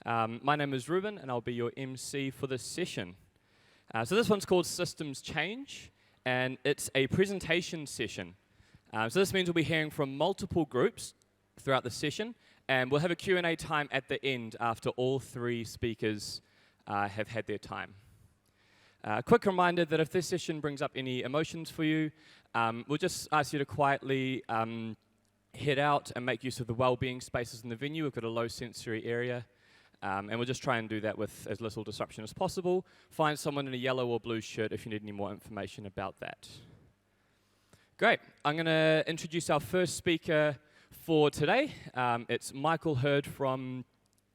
My name is Ruben, and I'll be your MC for this session. So this one's called Systems Change, and it's a presentation session. So this means we'll be hearing from multiple groups throughout the session, and we'll have a Q&A time at the end after all three speakers have had their time. Quick reminder that if this session brings up any emotions for you, we'll just ask you to quietly head out and make use of the well-being spaces in the venue. We've got a low sensory area, and we'll just try and do that with as little disruption as possible. Find someone in a yellow or blue shirt if you need any more information about that. Great. I'm going to introduce our first speaker for today. It's Michael Heard from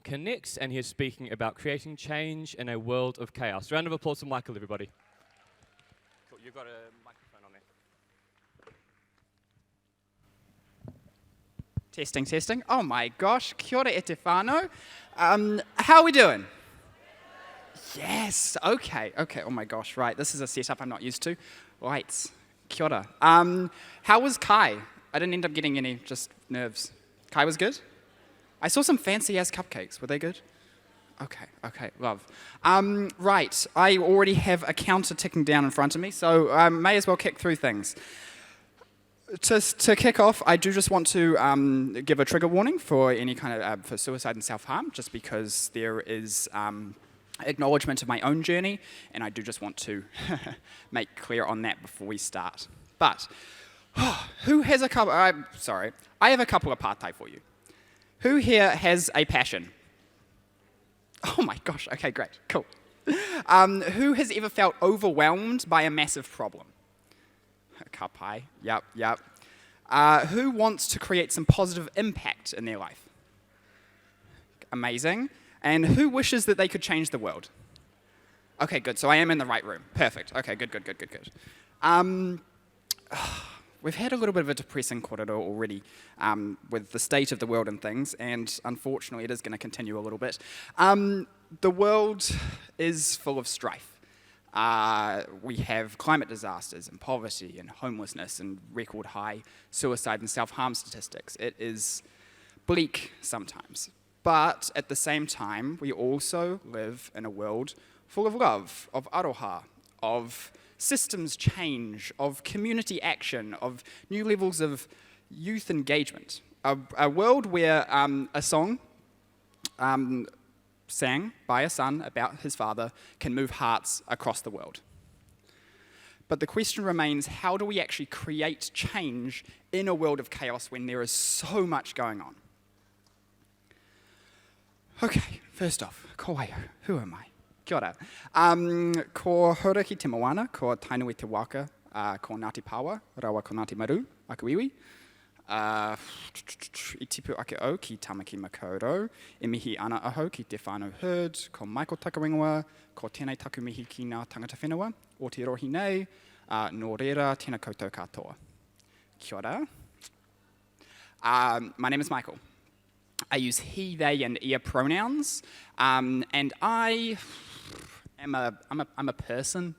ConnecX, and he's speaking about creating change in a world of chaos. Round of applause for Michael, everybody. Cool. You've got a microphone on there. Testing, testing. Oh my gosh, kia ora e te whānau. How are we doing? Yes, okay. Oh my gosh, right. This is a setup I'm not used to. Right, kia ora. How was Kai? I didn't end up getting any, just nerves. Kai was good? I saw some fancy-ass cupcakes. Were they good? Okay, love. Right, I already have a counter ticking down in front of me, so I may as well kick through things. To kick off, I do just want to give a trigger warning for any kind of for suicide and self-harm, just because there is acknowledgement of my own journey, and I do just want to make clear on that before we start. But who has a couple? Sorry, I have a couple of partai for you. Who here has a passion? Oh my gosh, okay, great, cool. Who has ever felt overwhelmed by a massive problem? Kapai, yep. Who wants to create some positive impact in their life? Amazing. And who wishes that they could change the world? Okay, good, so I am in the right room. Perfect, okay, good. We've had a little bit of a depressing korero already with the state of the world and things, and unfortunately it is going to continue a little bit. The world is full of strife. We have climate disasters and poverty and homelessness and record high suicide and self-harm statistics. It is bleak sometimes. But at the same time, we also live in a world full of love, of aroha, of systems change, of community action, of new levels of youth engagement. A world where a song sang by a son about his father can move hearts across the world. But the question remains, how do we actually create change in a world of chaos when there is so much going on? Okay, first off, ko waio, who am I? Kia ora. Ko hora ki te moana, ko tainui te waka, ko Ngāti Pāwa, rawa ko Ngāti Maru, Akuiwi. I tipu ake au ki Tamaki Makaurau, e mihi ana aho ki te whānau Heard, ko Michael Takaringoa, ko tēnei taku mihi ki ngā tangata whenua, o te rohi nei, nō reira tēnā koutou katoa. Kia ora. My name is Michael. I use he, they, and ia pronouns, and I'm a person.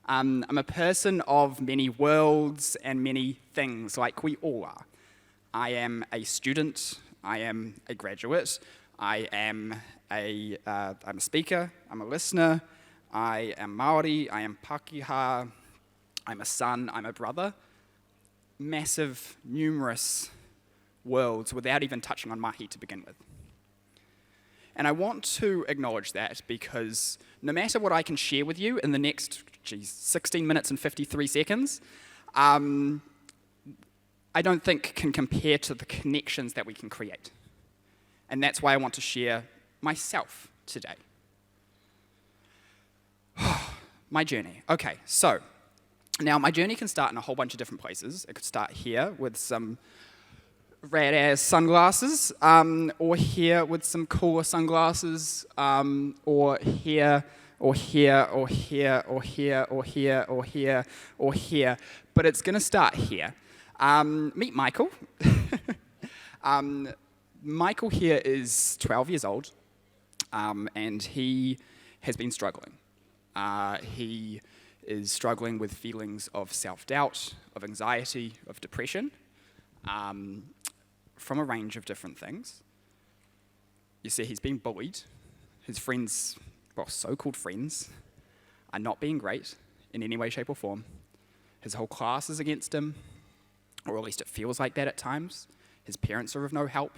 I'm a person of many worlds and many things, like we all are. I am a student. I am a graduate. I'm a speaker. I'm a listener. I am Māori. I am Pākehā. I'm a son. I'm a brother. Massive, numerous worlds without even touching on mahi to begin with. And I want to acknowledge that because no matter what I can share with you in the next, 16 minutes and 53 seconds, I don't think can compare to the connections that we can create. And that's why I want to share myself today. My journey. Okay, so now my journey can start in a whole bunch of different places. It could start here with some rad-ass sunglasses, or here with some cooler sunglasses, or here, or here, or here, or here, or here, or here, or here. But it's going to start here. Meet Michael. Michael here is 12 years old, and he has been struggling. He is struggling with feelings of self-doubt, of anxiety, of depression, from a range of different things. You see, he's been bullied his friends, well, so-called friends, are not being great in any way, shape, or form. His whole class is against him, or at least it feels like that at times. His parents are of no help.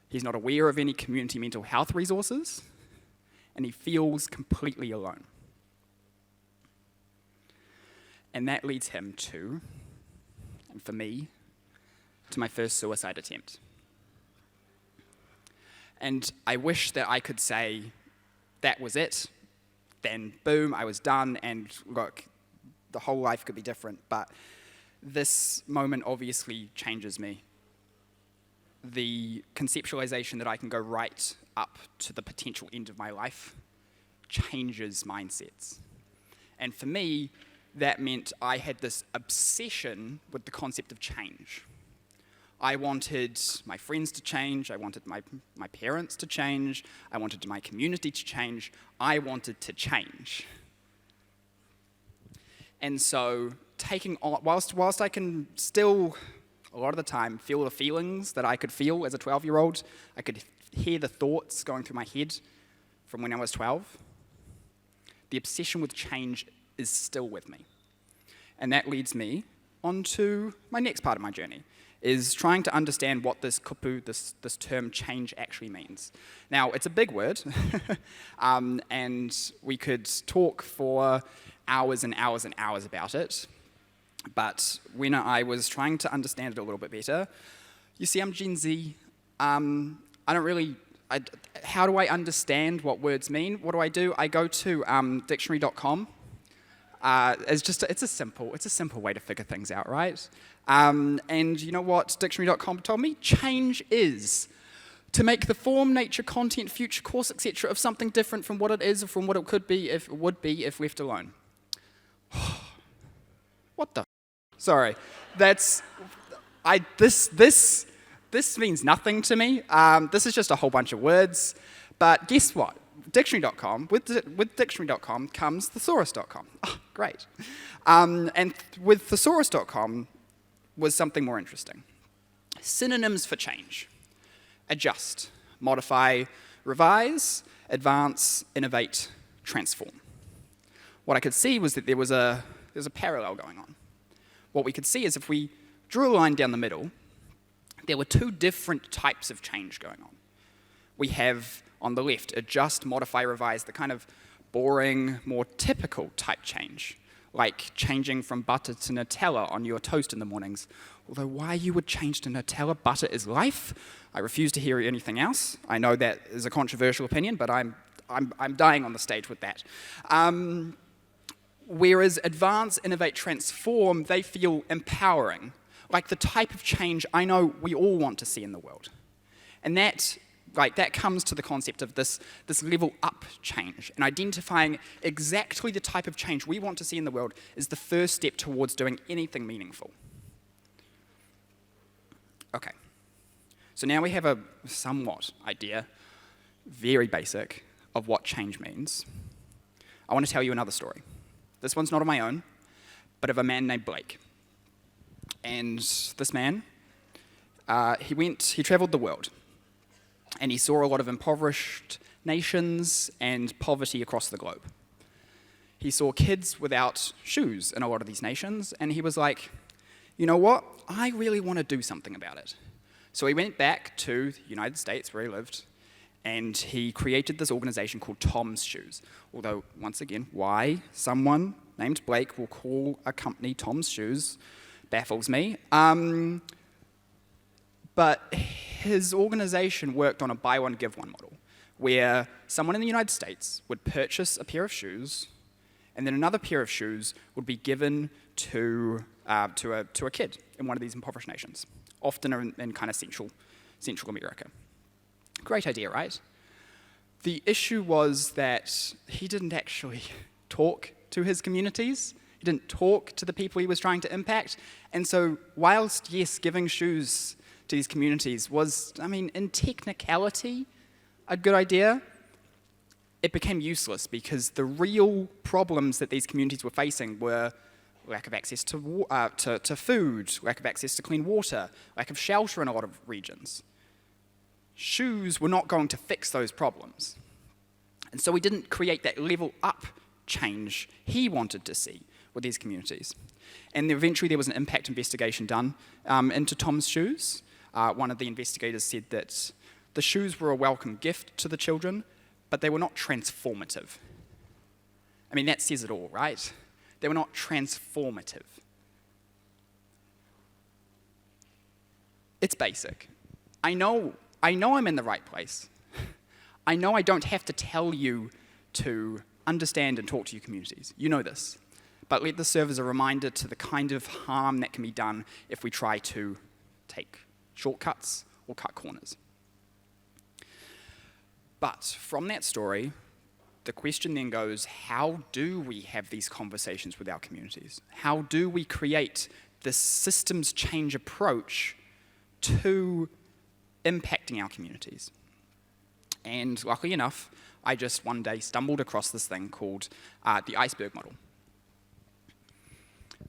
He's not aware of any community mental health resources, and he feels completely alone. And that leads him to, and for me, to my first suicide attempt. And I wish that I could say, that was it, then boom, I was done, and look, the whole life could be different. But this moment obviously changes me. The conceptualization that I can go right up to the potential end of my life changes mindsets. And for me, that meant I had this obsession with the concept of change. I wanted my friends to change, I wanted my parents to change, I wanted my community to change, I wanted to change. And so, whilst I can still, a lot of the time, feel the feelings that I could feel as a 12-year-old, I could hear the thoughts going through my head from when I was 12, the obsession with change is still with me. And that leads me on to my next part of my journey, is trying to understand what this kupu, this term change, actually means. Now, it's a big word, and we could talk for hours and hours and hours about it, but when I was trying to understand it a little bit better, you see, I'm Gen Z, how do I understand what words mean? What do? I go to dictionary.com. It's a simple way to figure things out, right? And you know what dictionary.com told me? Change is to make the form, nature, content, future course, etc. of something different from what it is or from what it could be if it would be if left alone. What the? Sorry, this means nothing to me. This is just a whole bunch of words. But guess what? Dictionary.com, with dictionary.com comes thesaurus.com. Oh, great. And with thesaurus.com was something more interesting. Synonyms for change: adjust, modify, revise, advance, innovate, transform. What I could see was that there was a parallel going on. What we could see is if we drew a line down the middle, there were two different types of change going on. We have, on the left, adjust, modify, revise, the kind of boring, more typical type change, like changing from butter to Nutella on your toast in the mornings. Although why you would change to Nutella, butter is life. I refuse to hear anything else. I know that is a controversial opinion, but I'm dying on the stage with that. Whereas advance, innovate, transform, they feel empowering, like the type of change I know we all want to see in the world. And that comes to the concept of this level up change, and identifying exactly the type of change we want to see in the world is the first step towards doing anything meaningful. Okay, so now we have a somewhat idea, very basic, of what change means. I want to tell you another story. This one's not of my own, but of a man named Blake. And this man, he traveled the world. And he saw a lot of impoverished nations and poverty across the globe. He saw kids without shoes in a lot of these nations, and he was like, you know what? I really want to do something about it. So he went back to the United States, where he lived, and he created this organization called Tom's Shoes. Although, once again, why someone named Blake will call a company Tom's Shoes baffles me. But his organization worked on a buy one, give one model, where someone in the United States would purchase a pair of shoes, and then another pair of shoes would be given to a kid in one of these impoverished nations, often in kind of Central America. Great idea, right? The issue was that he didn't actually talk to his communities. He didn't talk to the people he was trying to impact. And so whilst, yes, giving shoes to these communities was, in technicality, a good idea, it became useless because the real problems that these communities were facing were lack of access to food, lack of access to clean water, lack of shelter in a lot of regions. Shoes were not going to fix those problems. And so we didn't create that level up change he wanted to see with these communities. And eventually there was an impact investigation done into Tom's shoes. One of the investigators said that the shoes were a welcome gift to the children, but they were not transformative. I mean, that says it all, right? They were not transformative. It's basic. I know I'm in the right place. I know I don't have to tell you to understand and talk to your communities. You know this. But let this serve as a reminder to the kind of harm that can be done if we try to take shortcuts or cut corners. But from that story, the question then goes, how do we have these conversations with our communities? How do we create this systems change approach to impacting our communities? And luckily enough, I just one day stumbled across this thing called the iceberg model.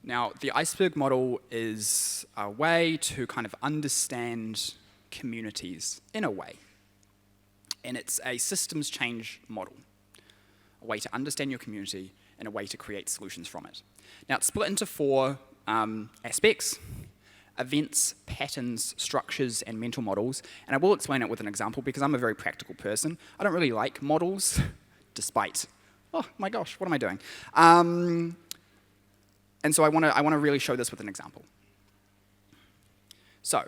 Now, the iceberg model is a way to kind of understand communities in a way. And it's a systems change model, a way to understand your community and a way to create solutions from it. Now, it's split into four aspects: events, patterns, structures, and mental models. And I will explain it with an example because I'm a very practical person. I don't really like models, despite, oh my gosh, what am I doing? And so I want to really show this with an example. So,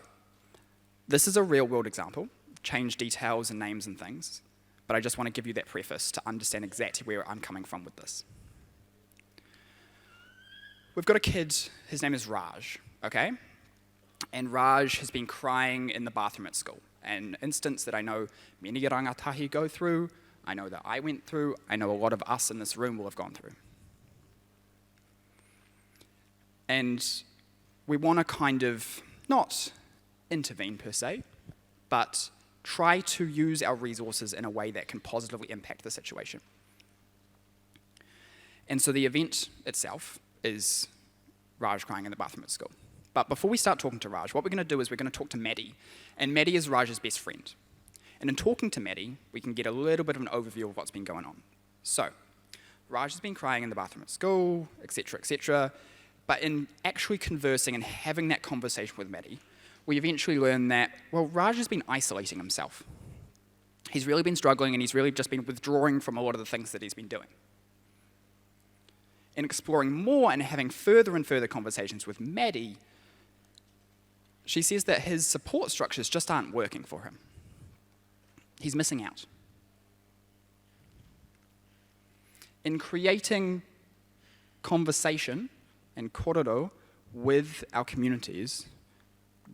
this is a real-world example, change details and names and things, but I just want to give you that preface to understand exactly where I'm coming from with this. We've got a kid, his name is Raj, okay? And Raj has been crying in the bathroom at school, an instance that I know many rangatahi go through, I know that I went through, I know a lot of us in this room will have gone through. And we want to kind of not intervene per se, but try to use our resources in a way that can positively impact the situation. And so the event itself is Raj crying in the bathroom at school. But before we start talking to Raj, what we're going to do is we're going to talk to Maddie. And Maddie is Raj's best friend. And in talking to Maddie, we can get a little bit of an overview of what's been going on. So, Raj has been crying in the bathroom at school, etc., etc. But in actually conversing and having that conversation with Maddie, we eventually learn that, well, Raj has been isolating himself. He's really been struggling and he's really just been withdrawing from a lot of the things that he's been doing. In exploring more and having further and further conversations with Maddie, she says that his support structures just aren't working for him. He's missing out. In creating conversation and korero with our communities,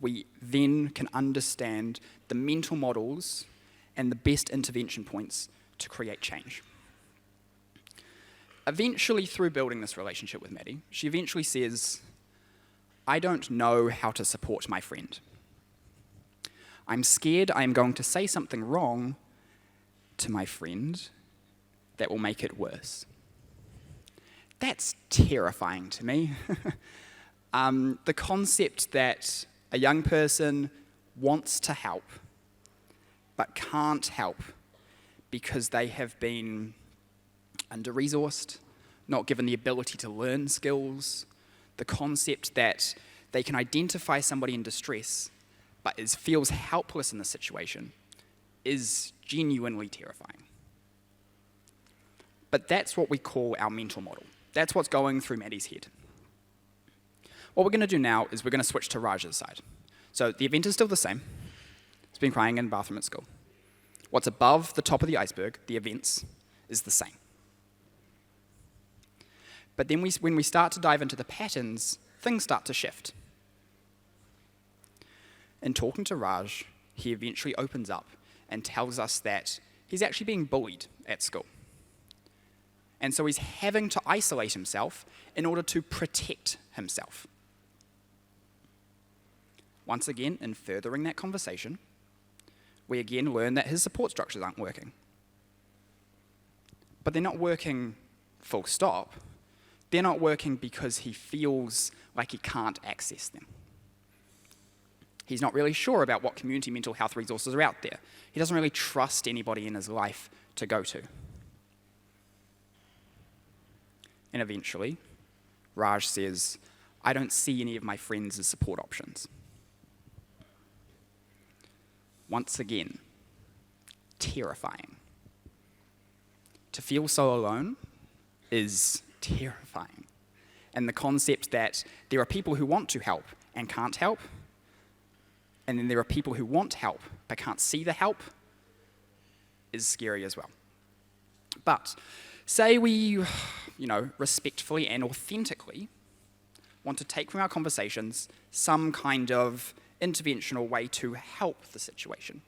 we then can understand the mental models and the best intervention points to create change. Eventually, through building this relationship with Maddie, she eventually says, I don't know how to support my friend. I'm scared I am going to say something wrong to my friend that will make it worse. That's terrifying to me. The concept that a young person wants to help, but can't help because they have been under-resourced, not given the ability to learn skills, the concept that they can identify somebody in distress, but feels helpless in the situation, is genuinely terrifying. But that's what we call our mental model. That's what's going through Maddie's head. What we're going to do now is we're going to switch to Raj's side. So the event is still the same. He's been crying in the bathroom at school. What's above the top of the iceberg, the events, is the same. But then when we start to dive into the patterns, things start to shift. In talking to Raj, he eventually opens up and tells us that he's actually being bullied at school. And so he's having to isolate himself in order to protect himself. Once again, in furthering that conversation, we again learn that his support structures aren't working. But they're not working full stop. They're not working because he feels like he can't access them. He's not really sure about what community mental health resources are out there. He doesn't really trust anybody in his life to go to. And eventually, Raj says, I don't see any of my friends as support options. Once again, terrifying. To feel so alone is terrifying. And the concept that there are people who want to help and can't help, and then there are people who want help but can't see the help, is scary as well. But say we, respectfully and authentically want to take from our conversations some kind of interventional way to help the situation.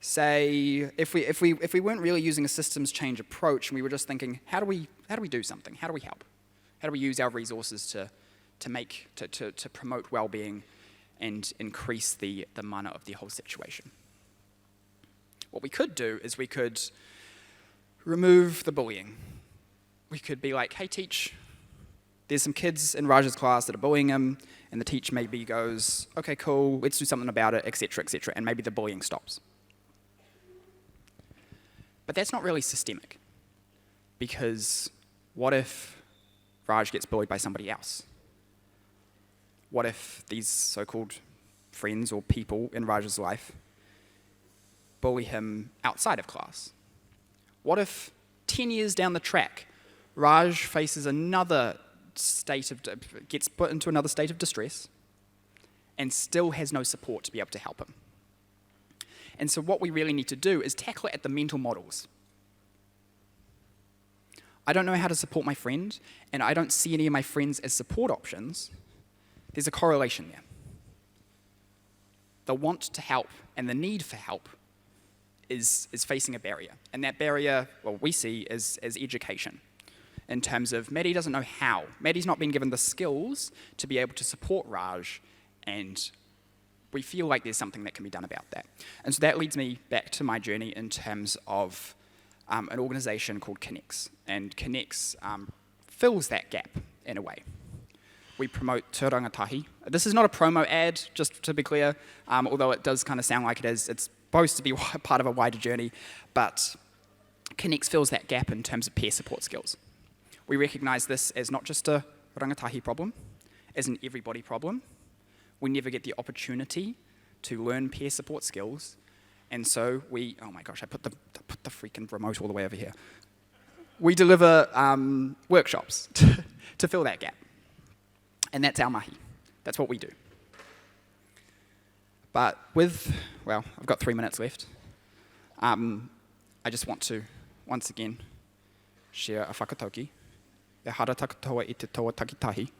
Say, if we weren't really using a systems change approach and we were just thinking, how do we do something? How do we help? How do we use our resources to promote well-being and increase the mana of the whole situation? What we could do is we could remove the bullying. We could be like, hey, teach, there's some kids in Raj's class that are bullying him, and the teacher maybe goes, okay, cool, let's do something about it, etc., and maybe the bullying stops. But that's not really systemic, because what if Raj gets bullied by somebody else? What if these so-called friends or people in Raj's life bully him outside of class? What if 10 years down the track, Raj faces another gets put into another state of distress and still has no support to be able to help him? And so what we really need to do is tackle it at the mental models. I don't know how to support my friend, and I don't see any of my friends as support options. There's a correlation there. The want to help and the need for help is facing a barrier. And that barrier, well, we see as education. In terms of Maddie doesn't know how. Maddie's not been given the skills to be able to support Raj, and we feel like there's something that can be done about that. And so that leads me back to my journey in terms of an organization called ConnecX. And ConnecX fills that gap in a way. We promote te rangatahi. This is not a promo ad, just to be clear, although it does kind of sound like it is. It's supposed to be part of a wider journey, but ConnecX fills that gap in terms of peer support skills. We recognize this as not just a rangatahi problem, as an everybody problem. We never get the opportunity to learn peer support skills, and so we, oh my gosh, I put the freaking remote all the way over here. We deliver workshops to fill that gap, and that's our mahi. That's what we do. But I've got 3 minutes left. I just want to, once again, share a whakatauki. E hara takatoa I te toa takitahi,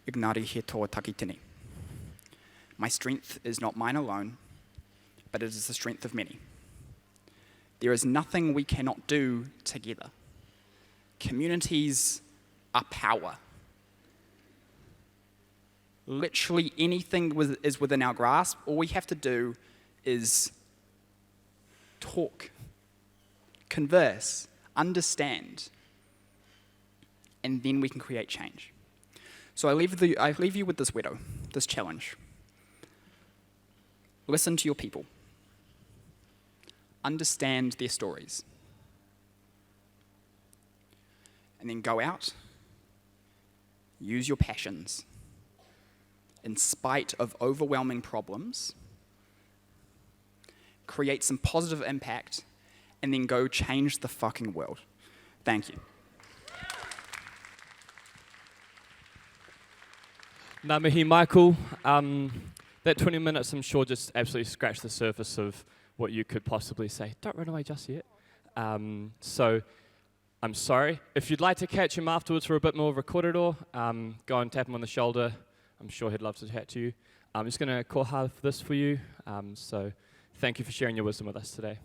ignari he toa takitini. My strength is not mine alone, but it is the strength of many. There is nothing we cannot do together. Communities are power. Literally anything is within our grasp. All we have to do is talk, converse, understand, and then we can create change. So I leave you with this widow, this challenge. Listen to your people. Understand their stories. And then go out, use your passions, in spite of overwhelming problems, create some positive impact, and then go change the fucking world. Thank you. Ngā mihi, Michael. That 20 minutes, I'm sure, just absolutely scratched the surface of what you could possibly say. Don't run away just yet. So I'm sorry. If you'd like to catch him afterwards for a bit more of a korero, go and tap him on the shoulder. I'm sure he'd love to chat to you. I'm just going to koha this for you. So thank you for sharing your wisdom with us today.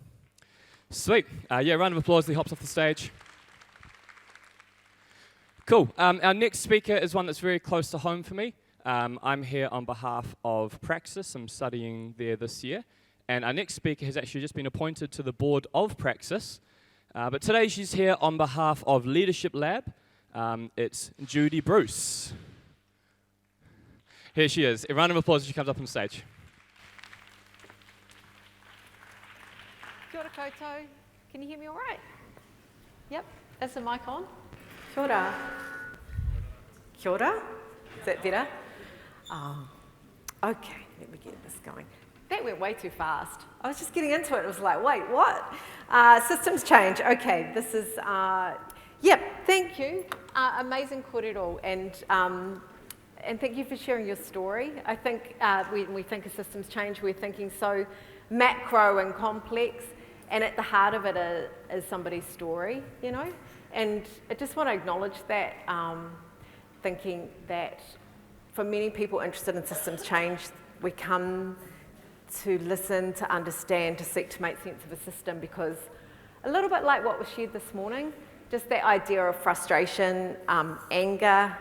Sweet. Round of applause as he hops off the stage. Cool. Our next speaker is one that's very close to home for me. I'm here on behalf of Praxis. I'm studying there this year. And our next speaker has actually just been appointed to the board of Praxis. But today she's here on behalf of Leadership Lab. It's Judy Bruce. Here she is. A round of applause as she comes up on stage. Kia ora koutou. Can you hear me all right? Yep. Is the mic on? Kia ora. Kia ora? Is that better? Okay, let me get this going. That went way too fast. I was just getting into it. It was like, wait, what? Systems change. Okay, this is, thank you. Amazing kōrero, and thank you for sharing your story. I think when we think of systems change, we're thinking so macro and complex, and at the heart of it is somebody's story, you know? And I just want to acknowledge that, thinking that for many people interested in systems change, we come to listen, to understand, to seek to make sense of a system, because a little bit like what was shared this morning, just that idea of frustration, anger,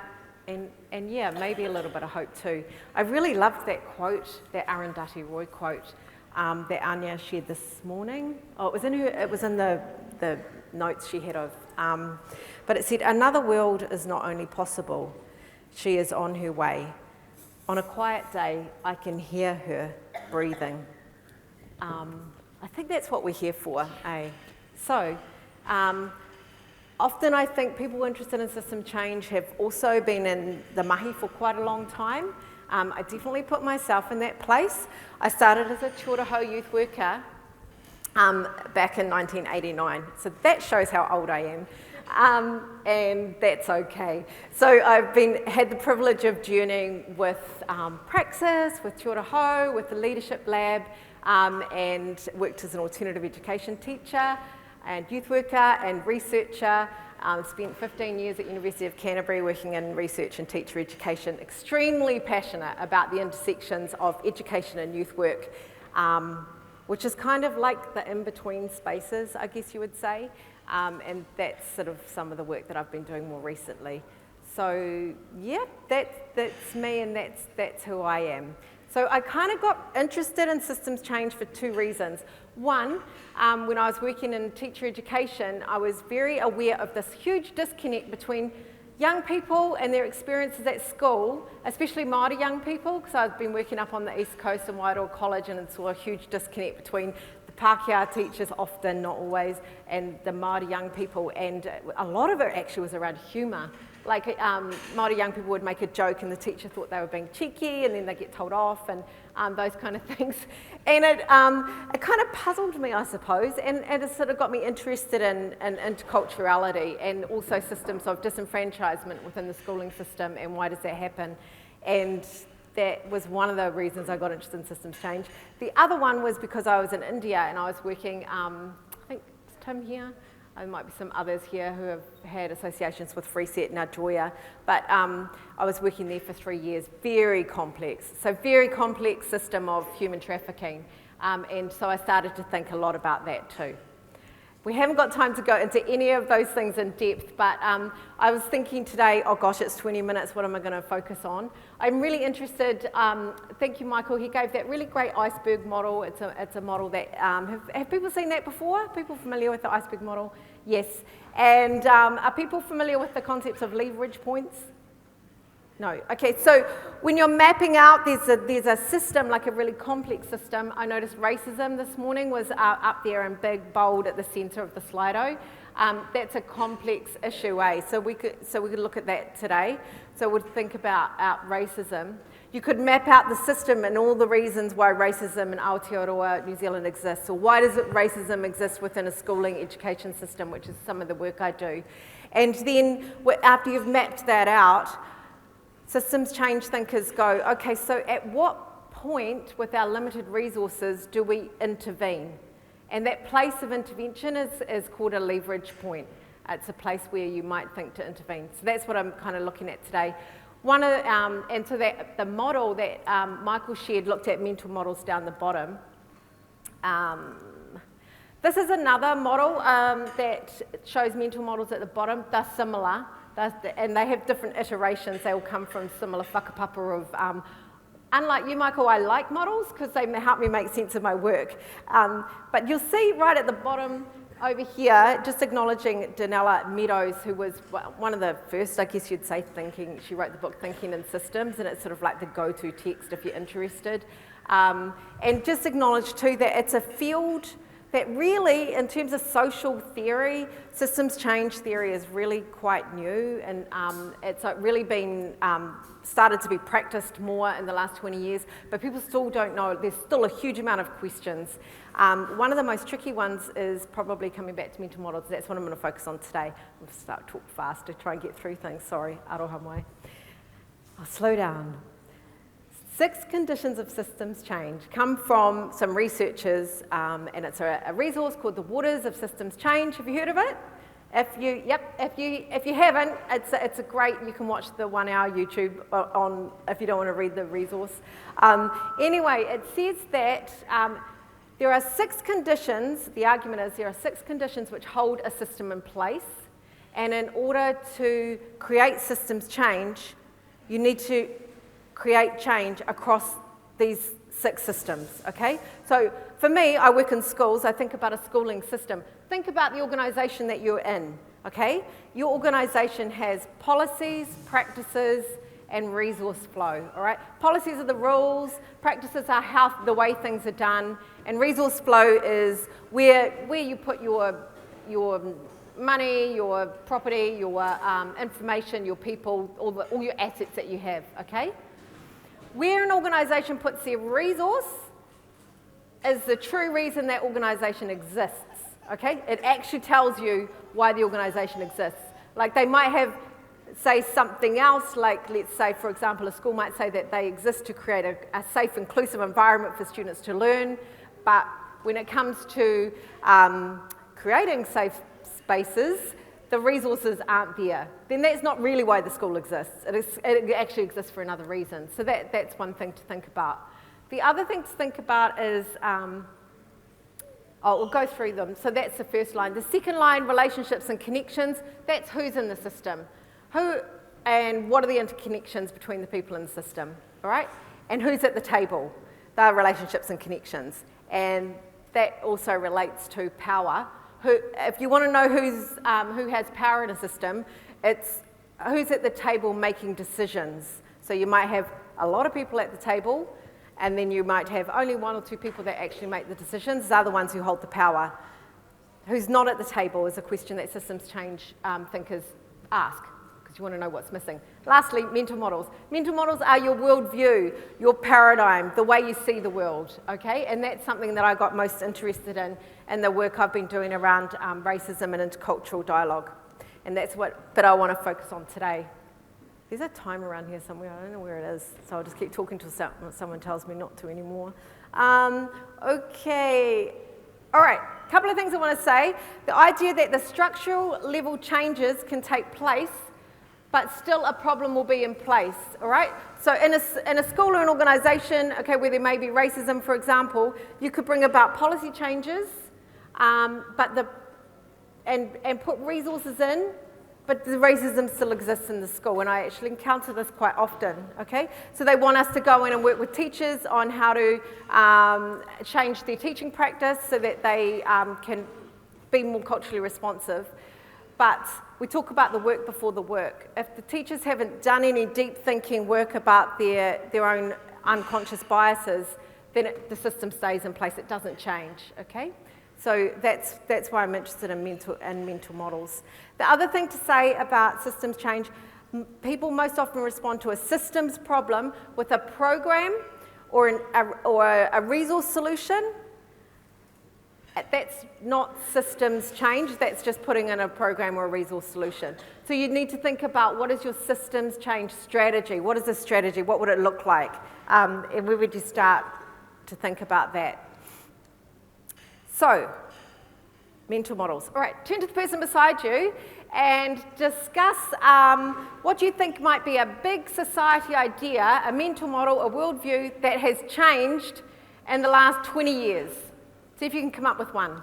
and yeah, maybe a little bit of hope too. I really loved that quote, that Arundhati Roy quote that Anya shared this morning. Oh, it was in the notes she had of, but it said, "Another world is not only possible, she is on her way. On a quiet day, I can hear her breathing." I think that's what we're here for, eh? So, often I think people interested in system change have also been in the mahi for quite a long time. I definitely put myself in that place. I started as a Tūrahau youth worker back in 1989, so that shows how old I am. And that's okay. So I've had the privilege of journeying with Praxis, with Tūrahau, with the Leadership Lab, and worked as an alternative education teacher and youth worker and researcher. Spent 15 years at University of Canterbury working in research and teacher education. Extremely passionate about the intersections of education and youth work, which is kind of like the in-between spaces, I guess you would say. And that's sort of some of the work that I've been doing more recently. So yeah, that's me, and that's who I am. So I kind of got interested in systems change for two reasons. One, when I was working in teacher education, I was very aware of this huge disconnect between young people and their experiences at school, especially Māori young people, because I've been working up on the East Coast in Wairoa College, and saw a huge disconnect between the Pākehā teachers, often, not always, and the Māori young people, and a lot of it actually was around humour. Like Māori young people would make a joke and the teacher thought they were being cheeky, and then they get told off, and those kind of things. And it kind of puzzled me, I suppose, and it sort of got me interested in interculturality and also systems of disenfranchisement within the schooling system, and why does that happen? And that was one of the reasons I got interested in systems change. The other one was because I was in India and I was working, I think it's Tim here, there might be some others here who have had associations with Free Set and Aotearoa, but I was working there for 3 years, very complex system of human trafficking, and so I started to think a lot about that too. We haven't got time to go into any of those things in depth, but I was thinking today, oh gosh, it's 20 minutes, what am I going to focus on? I'm really interested, thank you Michael, he gave that really great iceberg model. It's a model that, have people seen that before? People familiar with the iceberg model? Yes. And are people familiar with the concepts of leverage points? No. Okay, so when you're mapping out, there's a system, like a really complex system. I noticed racism this morning was up there in big, bold at the centre of the Slido. That's a complex issue, eh? So we could look at that today. So we'd think about racism. You could map out the system and all the reasons why racism in Aotearoa, New Zealand exists, or why does racism exist within a schooling education system, which is some of the work I do. And then after you've mapped that out, systems change thinkers go, okay, so at what point with our limited resources do we intervene? And that place of intervention is called a leverage point. It's a place where you might think to intervene. So that's what I'm kind of looking at today. And so the model that Michael shared looked at mental models down the bottom. This is another model that shows mental models at the bottom. They're similar. And they have different iterations. They all come from similar whakapapa of, unlike you, Michael, I like models because they help me make sense of my work. But you'll see right at the bottom over here, just acknowledging Danella Meadows, who was one of the first, I guess you'd say, thinking. She wrote the book Thinking in Systems, and it's sort of like the go-to text if you're interested. And just acknowledge too that it's a field that really, in terms of social theory, systems change theory is really quite new, and it's really been started to be practiced more in the last 20 years, but people still don't know. There's still a huge amount of questions. One of the most tricky ones is probably coming back to mental models. That's what I'm going to focus on today. We'll start to talk fast to try and get through things. Sorry, aroha mai. I'll slow down. 6 conditions of systems change come from some researchers, and it's a resource called The Waters of Systems Change. Have you heard of it? If you haven't, it's a great, you can watch the 1-hour YouTube on if you don't want to read the resource. Anyway, it says that there are 6 conditions, the argument is there are 6 conditions which hold a system in place, and in order to create systems change, you need to create change across these 6 systems, okay? So for me, I work in schools, I think about a schooling system. Think about the organisation that you're in, okay? Your organisation has policies, practices, and resource flow, all right? Policies are the rules, practices are the way things are done, and resource flow is where you put your money, your property, your information, your people, all your assets that you have, okay? Where an organisation puts their resource is the true reason that organisation exists, okay? It actually tells you why the organisation exists. Like they might have, say something else, like let's say, for example, a school might say that they exist to create a safe, inclusive environment for students to learn, but when it comes to creating safe spaces, the resources aren't there, then that's not really why the school exists. It actually exists for another reason. So that's one thing to think about. The other thing to think about is, we'll go through them. So that's the first line. The second line, relationships and connections, that's who's in the system. Who and what are the interconnections between the people in the system, all right? And who's at the table? They are relationships and connections. And that also relates to power. If you want to know who has power in a system, it's who's at the table making decisions. So you might have a lot of people at the table, and then you might have only 1 or 2 people that actually make the decisions. They're the ones who hold the power. Who's not at the table is a question that systems change thinkers ask, because you want to know what's missing. Lastly, mental models. Mental models are your worldview, your paradigm, the way you see the world, okay? And that's something that I got most interested in the work I've been doing around racism and intercultural dialogue. And that's what I want to focus on today. There's a time around here somewhere, I don't know where it is, so I'll just keep talking till someone tells me not to anymore. Okay, all right, a couple of things I want to say. The idea that the structural level changes can take place, but still a problem will be in place, all right? So in a school or an organisation, okay, where there may be racism, for example, you could bring about policy changes, and put resources in, but the racism still exists in the school, and I actually encounter this quite often, okay? So they want us to go in and work with teachers on how to change their teaching practice so that they can be more culturally responsive. But we talk about the work before the work. If the teachers haven't done any deep thinking work about their own unconscious biases, then the system stays in place, it doesn't change, okay? So that's why I'm interested in mental models. The other thing to say about systems change, people most often respond to a systems problem with a program or a resource solution. That's not systems change, that's just putting in a program or a resource solution. So you need to think about what is your systems change strategy? What is the strategy? What would it look like? And where would you start to think about that? So, mental models. All right, turn to the person beside you and discuss what you think might be a big society idea, a mental model, a worldview that has changed in the last 20 years. See if you can come up with one.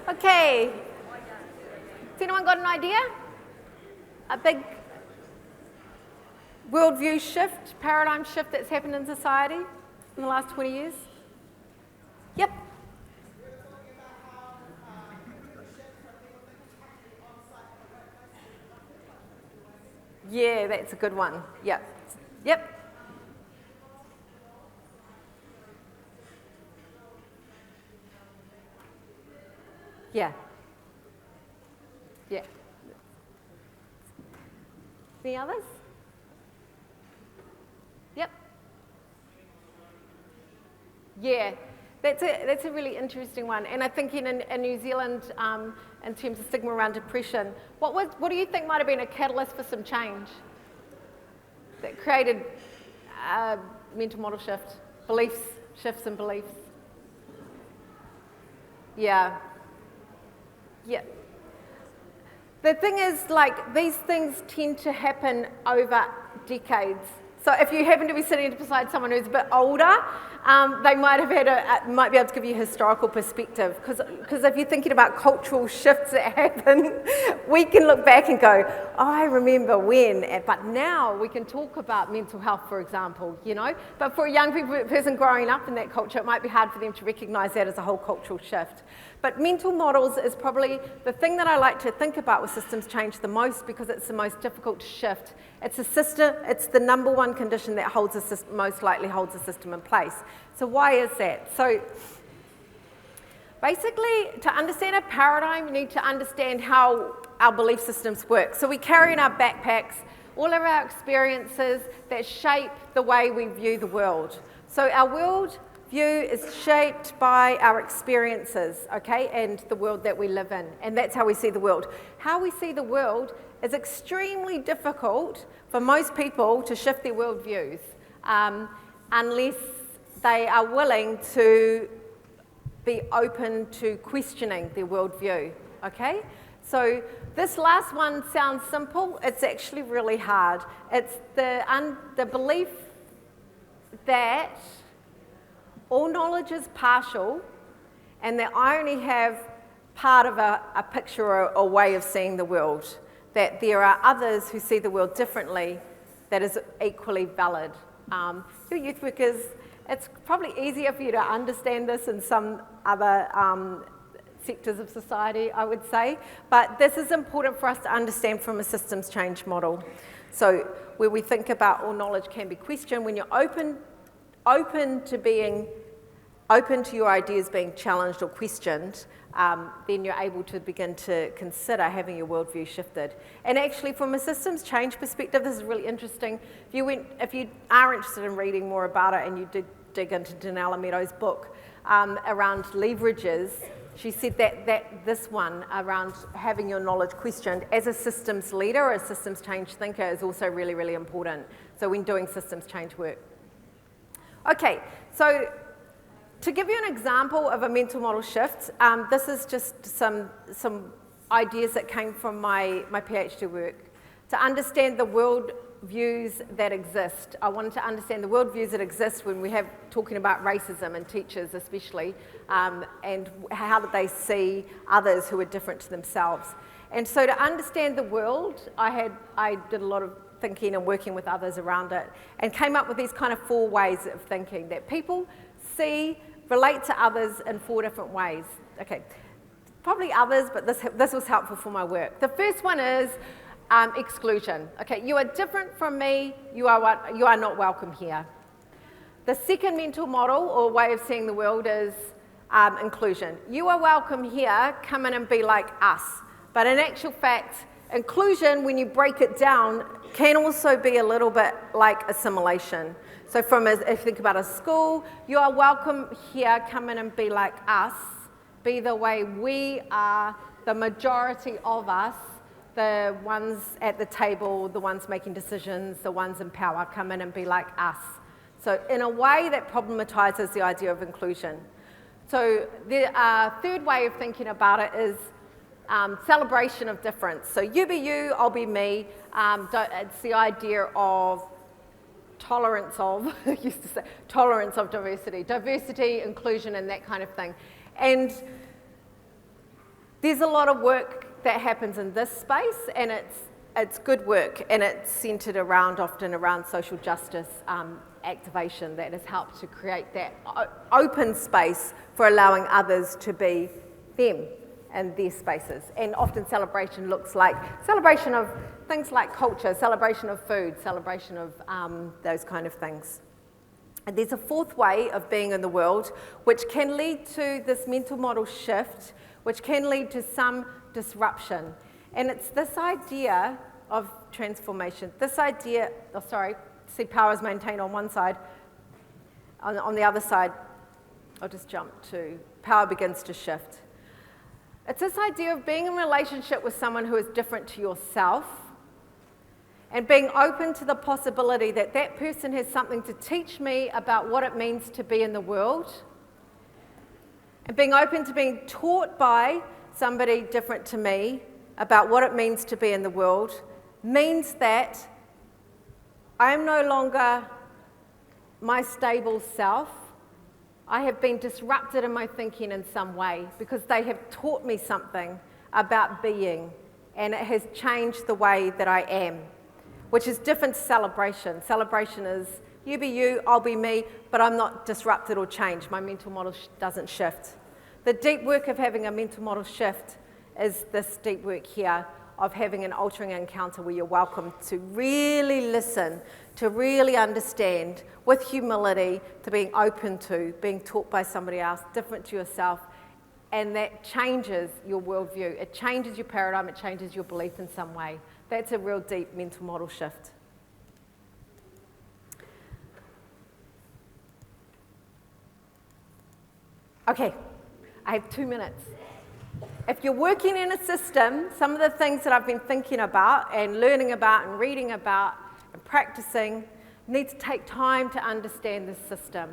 Okay. Has anyone got an idea? A big worldview shift, paradigm shift that's happened in society in the last 20 years? Yep. Yeah, that's a good one. Yep. Yep. Yeah. Yeah. Any others? Yep. Yeah, that's a really interesting one. And I think in New Zealand, in terms of stigma around depression, what do you think might have been a catalyst for some change that created a mental model shift, shifts in beliefs? Yeah. Yeah. The thing is, like, these things tend to happen over decades. So if you happen to be sitting beside someone who's a bit older, they might have might be able to give you a historical perspective. Because if you're thinking about cultural shifts that happen, we can look back and go, oh, I remember when. But now we can talk about mental health, for example, you know. But for a young person growing up in that culture, it might be hard for them to recognise that as a whole cultural shift. But mental models is probably the thing that I like to think about with systems change the most, because it's the most difficult to shift. It's the number one condition that most likely holds a system in place. So why is that? So basically, to understand a paradigm, you need to understand how our belief systems work. So we carry in our backpacks all of our experiences that shape the way we view the world. So our world view is shaped by our experiences, okay, and the world that we live in, and that's how we see the world. How we see the world is extremely difficult for most people to shift their worldviews, unless they are willing to be open to questioning their worldview, okay? So this last one sounds simple, it's actually really hard. It's the belief that all knowledge is partial, and that I only have part of a picture or a way of seeing the world, that there are others who see the world differently that is equally valid. Your youth workers, it's probably easier for you to understand this in some other sectors of society, I would say, but this is important for us to understand from a systems change model. So where we think about all knowledge can be questioned, when you're open to your ideas being challenged or questioned, then you're able to begin to consider having your worldview shifted. And actually, from a systems change perspective, this is really interesting. If you are interested in reading more about it, and you did dig into Danella Meadows' book around leverages, she said that this one around having your knowledge questioned as a systems leader or a systems change thinker is also really, really important. So when doing systems change work. Okay, so to give you an example of a mental model shift, this is just some ideas that came from my PhD work. To understand the world views that exist, I wanted to understand the world views that exist when we have talking about racism and teachers especially, and how do they see others who are different to themselves. And so to understand the world, I did a lot of thinking and working with others around it, and came up with these kind of 4 ways of thinking that people relate to others in 4 different ways. Okay, probably others, but this was helpful for my work. The first one is exclusion. Okay, you are different from me, you are not welcome here. The second mental model or way of seeing the world is inclusion. You are welcome here, come in and be like us. But in actual fact, inclusion, when you break it down, can also be a little bit like assimilation. So if you think about a school, you are welcome here, come in and be like us, be the way we are, the majority of us, the ones at the table, the ones making decisions, the ones in power, come in and be like us. So in a way that problematizes the idea of inclusion. So the third way of thinking about it is celebration of difference. So you be you, I'll be me. It's the idea of tolerance of, I used to say, tolerance of diversity, inclusion, and that kind of thing. And there's a lot of work that happens in this space, and it's good work, and it's centered often around social justice activation that has helped to create that open space for allowing others to be them and their spaces. And often celebration looks like celebration of things like culture, celebration of food, celebration of those kind of things. And there's a fourth way of being in the world which can lead to this mental model shift which can lead to some disruption. And it's this idea of transformation, this idea, see power is maintained on one side, on the other side, I'll just jump to power begins to shift. It's this idea of being in a relationship with someone who is different to yourself and being open to the possibility that that person has something to teach me about what it means to be in the world, and being open to being taught by somebody different to me about what it means to be in the world means that I am no longer my stable self. I have been disrupted in my thinking in some way because they have taught me something about being, and it has changed the way that I am, which is different to celebration. Celebration is you be you, I'll be me, but I'm not disrupted or changed. My mental model doesn't shift. The deep work of having a mental model shift is this deep work here of having an altering encounter where you're welcome to really listen, to really understand with humility, to being open to being taught by somebody else, different to yourself, and that changes your worldview. It changes your paradigm, it changes your belief in some way. That's a real deep mental model shift. Okay, I have 2 minutes. If you're working in a system, some of the things that I've been thinking about and learning about and reading about and practicing need to take time to understand the system.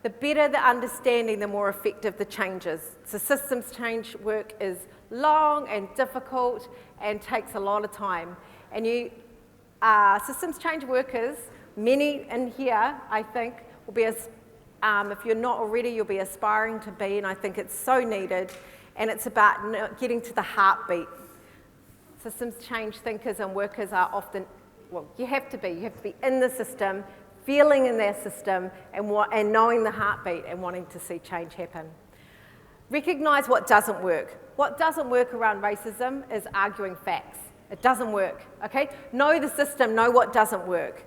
The better the understanding, the more effective the changes. So systems change work is long and difficult and takes a lot of time. And you, systems change workers, many in here, I think, will be, if you're not already, you'll be aspiring to be, and I think it's so needed. And it's about getting to the heartbeat. Systems change thinkers and workers are often, well, you have to be in the system, feeling in their system, and knowing the heartbeat and wanting to see change happen. Recognise what doesn't work. What doesn't work around racism is arguing facts. It doesn't work, okay? Know the system, know what doesn't work.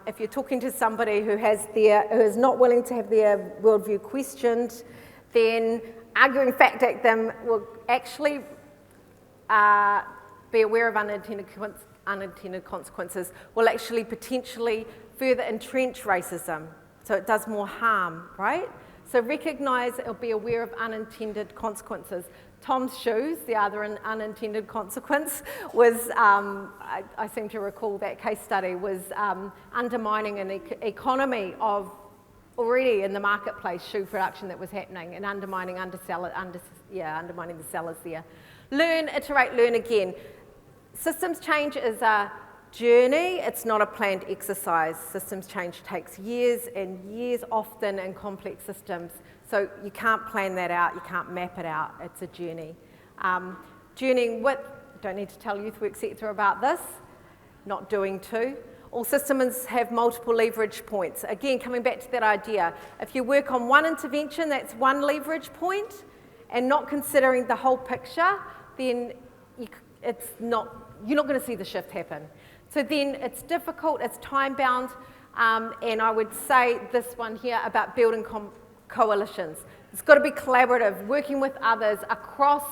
If you're talking to somebody who is not willing to have their worldview questioned, then arguing fact at them will actually be aware of unintended consequences, will actually potentially further entrench racism. So it does more harm, right? So recognise or be aware of unintended consequences. Tom's shoes, the other unintended consequence, was, I seem to recall that case study, was undermining an economy of already in the marketplace shoe production that was happening and undermining the sellers there. Learn, iterate, learn again. Systems change is a journey, it's not a planned exercise. Systems change takes years and years often in complex systems. So you can't plan that out, you can't map it out, it's a journey. Journeying with, don't need to tell youth work sector about this, not doing too. All systems have multiple leverage points. Again, coming back to that idea, if you work on one intervention, that's one leverage point, and not considering the whole picture, then you're not going to see the shift happen. So then it's difficult, it's time-bound, and I would say this one here about building coalitions. It's got to be collaborative, working with others across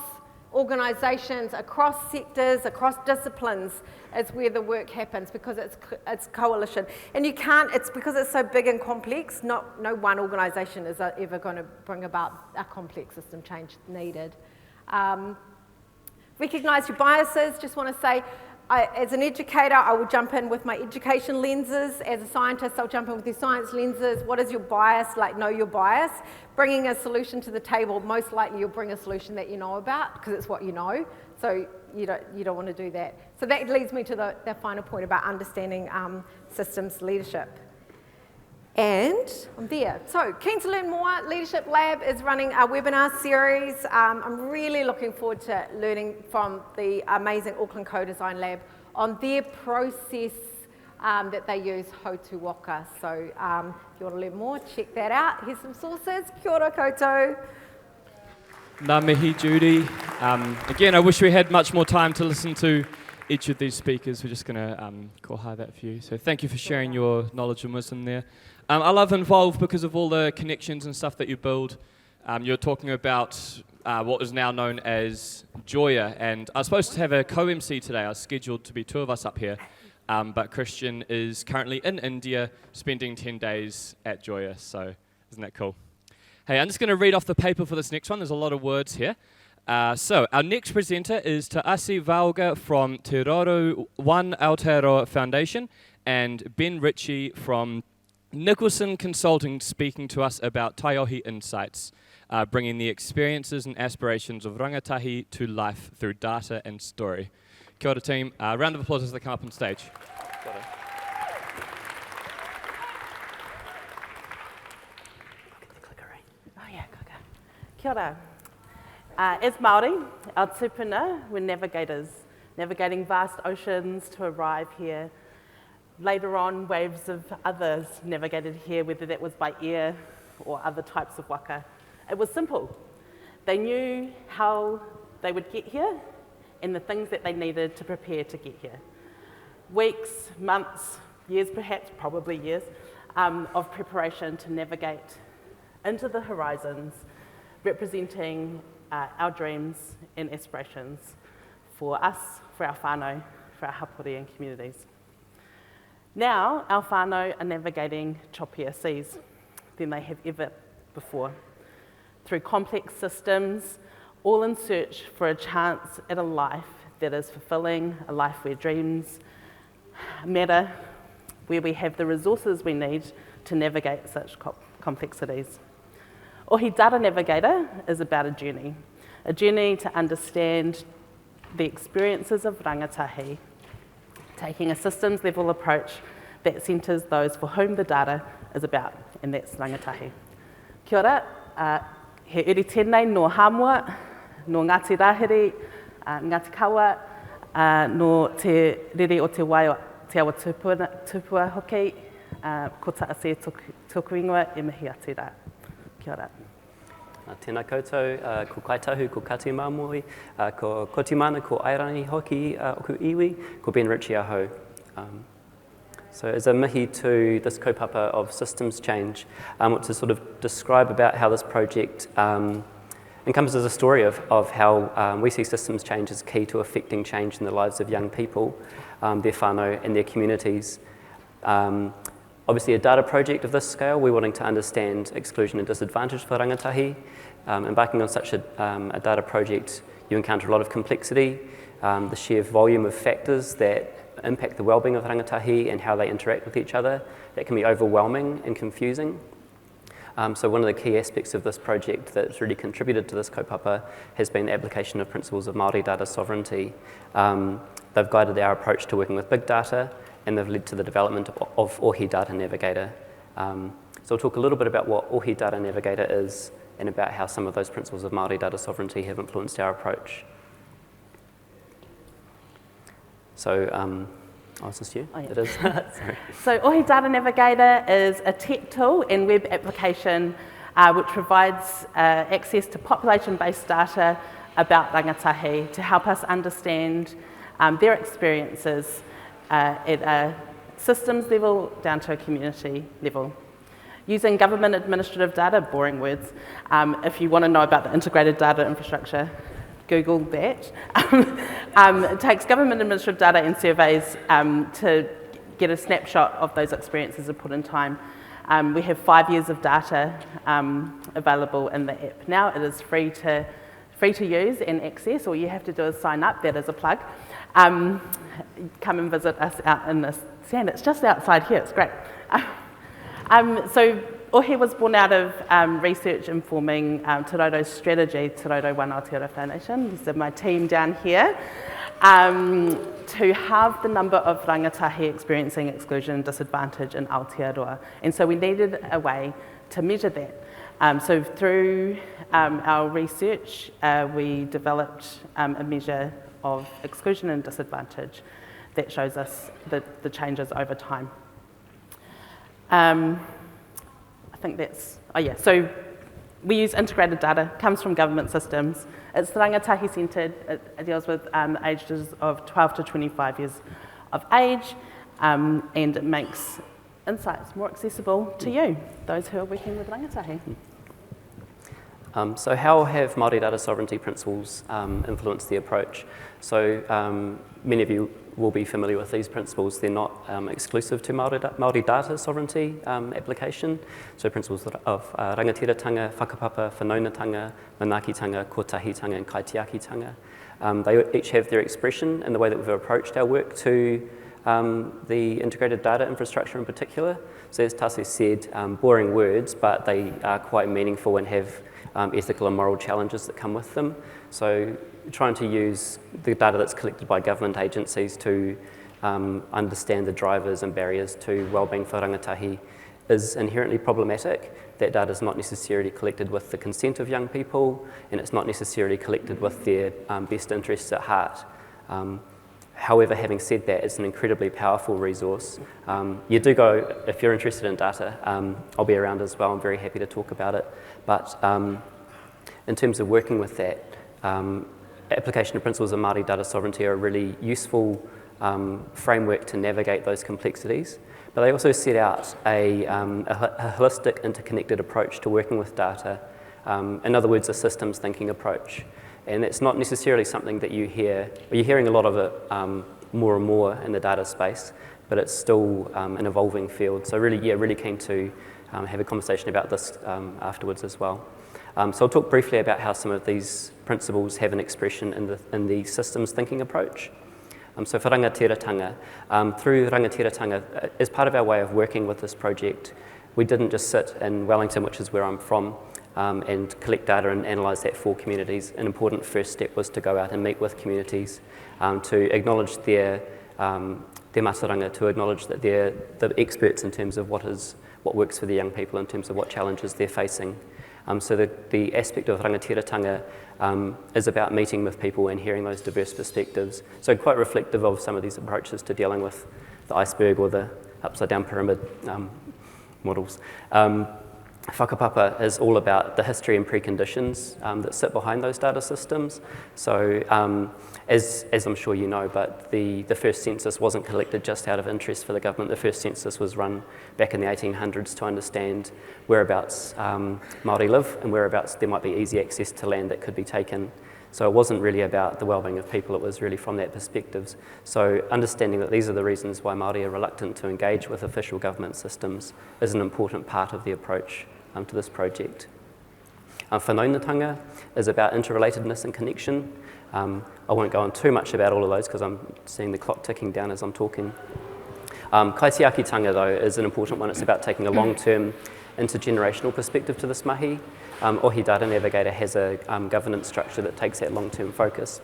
organisations, across sectors, across disciplines is where the work happens because it's coalition. And you can't, it's because it's so big and complex, no one organisation is ever going to bring about a complex system change needed. Recognise your biases, just want to say, as an educator, I will jump in with my education lenses. As a scientist, I'll jump in with your science lenses. What is your bias? Like, know your bias. Bringing a solution to the table, most likely you'll bring a solution that you know about because it's what you know. So you don't want to do that. So that leads me to the final point about understanding systems leadership. And I'm there. So keen to learn more. Leadership Lab is running a webinar series. I'm really looking forward to learning from the amazing Auckland Co-Design Lab on their process that they use, Ākuhata. So if you want to learn more, check that out. Here's some sources. Kia ora koutou. Ngā mihi, Judy. Again, I wish we had much more time to listen to each of these speakers. We're just going to koha that for you. So thank you for sharing your knowledge and wisdom there. I love Involve because of all the connections and stuff that you build. You're talking about what is now known as Joya. And I was supposed to have a co-MC today. I was scheduled to be 2 of us up here. But Christian is currently in India spending 10 days at Joya. So isn't that cool? Hey, I'm just going to read off the paper for this next one. There's a lot of words here. So our next presenter is Ta'asi Vaoga from Te Rourou Ākuhata Foundation and Ben Ritchie from Nicholson Consulting speaking to us about Taiohi Insights, bringing the experiences and aspirations of rangatahi to life through data and story. Kia ora team, round of applause as they come up on stage. Kia ora. As Māori, our tupuna, we're navigators, navigating vast oceans to arrive here. Later on, waves of others navigated here, whether that was by air or other types of waka. It was simple. They knew how they would get here and the things that they needed to prepare to get here. Weeks, months, years perhaps, probably years, of preparation to navigate into the horizons, representing our dreams and aspirations for us, for our whānau, for our hapori and communities. Now, our whānau are navigating choppier seas than they have ever before, through complex systems, all in search for a chance at a life that is fulfilling, a life where dreams matter, where we have the resources we need to navigate such complexities. OHI Data Navigator is about a journey to understand the experiences of rangatahi, taking a systems level approach that centres those for whom the data is about, and that's rangatahi. Kia ora, he uri tēnei no Hamua, no Ngāti Rāhiri, Ngāti Kawa, no te rere o te wai o te awa tupua hoki, ko taase tōku ingoa e mihi atu rā. Kia ora. Tēnā koutou, ko kaitahu, ko kati māmoi, ko kotimana, ko airangi hoki, oku iwi, ko Ben Ritchie aho. So as a mihi to this kaupapa of systems change, I want to sort of describe about how this project encompasses a story of how we see systems change as key to affecting change in the lives of young people, their whānau and their communities. Obviously a data project of this scale, we're wanting to understand exclusion and disadvantage for rangatahi. Embarking on such a data project, you encounter a lot of complexity, the sheer volume of factors that impact the well-being of rangatahi and how they interact with each other. That can be overwhelming and confusing. So one of the key aspects of this project that's really contributed to this kaupapa has been the application of principles of Māori data sovereignty. They've guided our approach to working with big data, and they've led to the development of OHI Data Navigator. So I'll talk a little bit about what OHI Data Navigator is and about how some of those principles of Māori data sovereignty have influenced our approach. So, oh, is this you? Oh, yeah. It is. Sorry. So OHI Data Navigator is a tech tool and web application which provides access to population-based data about rangatahi to help us understand their experiences at a systems level down to a community level. Using government administrative data, boring words, if you want to know about the integrated data infrastructure, Google that. It takes government administrative data and surveys to get a snapshot of those experiences at a point in time. We have 5 years of data available in the app now. It is free to use and access. All you have to do is sign up. That is a plug. Come and visit us out in the sand. It's just outside here. It's great. So OHI was born out of research informing Te Rourou's strategy, Te Rourou Ākuhata Foundation. This is my team down here. To halve the number of rangatahi experiencing exclusion and disadvantage in Aotearoa. And so we needed a way to measure that. So through our research, we developed a measure of exclusion and disadvantage that shows us the changes over time. I think that's, oh yeah, so we use integrated data, comes from government systems. It's rangatahi centred, it deals with ages of 12 to 25 years of age, and it makes insights more accessible to you, those who are working with rangatahi. So how have Māori data sovereignty principles influenced the approach? So many of you will be familiar with these principles. They're not exclusive to Māori data sovereignty application. So principles of rangatiratanga, whakapapa, whanaunatanga, manaakitanga, kotahitanga, and kaitiakitanga. They each have their expression in the way that we've approached our work to the integrated data infrastructure in particular. So as Tase said, boring words, but they are quite meaningful and have ethical and moral challenges that come with them. So trying to use the data that's collected by government agencies to understand the drivers and barriers to wellbeing for rangatahi is inherently problematic. That data is not necessarily collected with the consent of young people, and it's not necessarily collected with their best interests at heart. However, having said that, it's an incredibly powerful resource. You do go, if you're interested in data, I'll be around as well. I'm very happy to talk about it. But in terms of working with that, application of principles of Māori data sovereignty are a really useful framework to navigate those complexities. But they also set out a holistic, interconnected approach to working with data. In other words, a systems thinking approach. And it's not necessarily something that you hear, you're hearing a lot of it more and more in the data space, but it's still an evolving field. So really keen to have a conversation about this afterwards as well. So I'll talk briefly about how some of these principles have an expression in the systems thinking approach. So for rangatiratanga, through rangatiratanga, as part of our way of working with this project, we didn't just sit in Wellington, which is where I'm from, and collect data and analyse that for communities. An important first step was to go out and meet with communities to acknowledge their mātauranga, to acknowledge that they're the experts in terms of what works for the young people, in terms of what challenges they're facing. So the aspect of rangatiratanga is about meeting with people and hearing those diverse perspectives. So quite reflective of some of these approaches to dealing with the iceberg or the upside down pyramid models. Whakapapa is all about the history and preconditions that sit behind those data systems. So as I'm sure you know, but the first census wasn't collected just out of interest for the government. The first census was run back in the 1800s to understand whereabouts Māori live and whereabouts there might be easy access to land that could be taken. So it wasn't really about the wellbeing of people, it was really from that perspective. So understanding that these are the reasons why Māori are reluctant to engage with official government systems is an important part of the approach to this project. Whanaunatanga is about interrelatedness and connection. I won't go on too much about all of those because I'm seeing the clock ticking down as I'm talking. Kaitiakitanga, though, is an important one. It's about taking a long-term intergenerational perspective to this mahi. OHI Data Navigator has a governance structure that takes that long-term focus.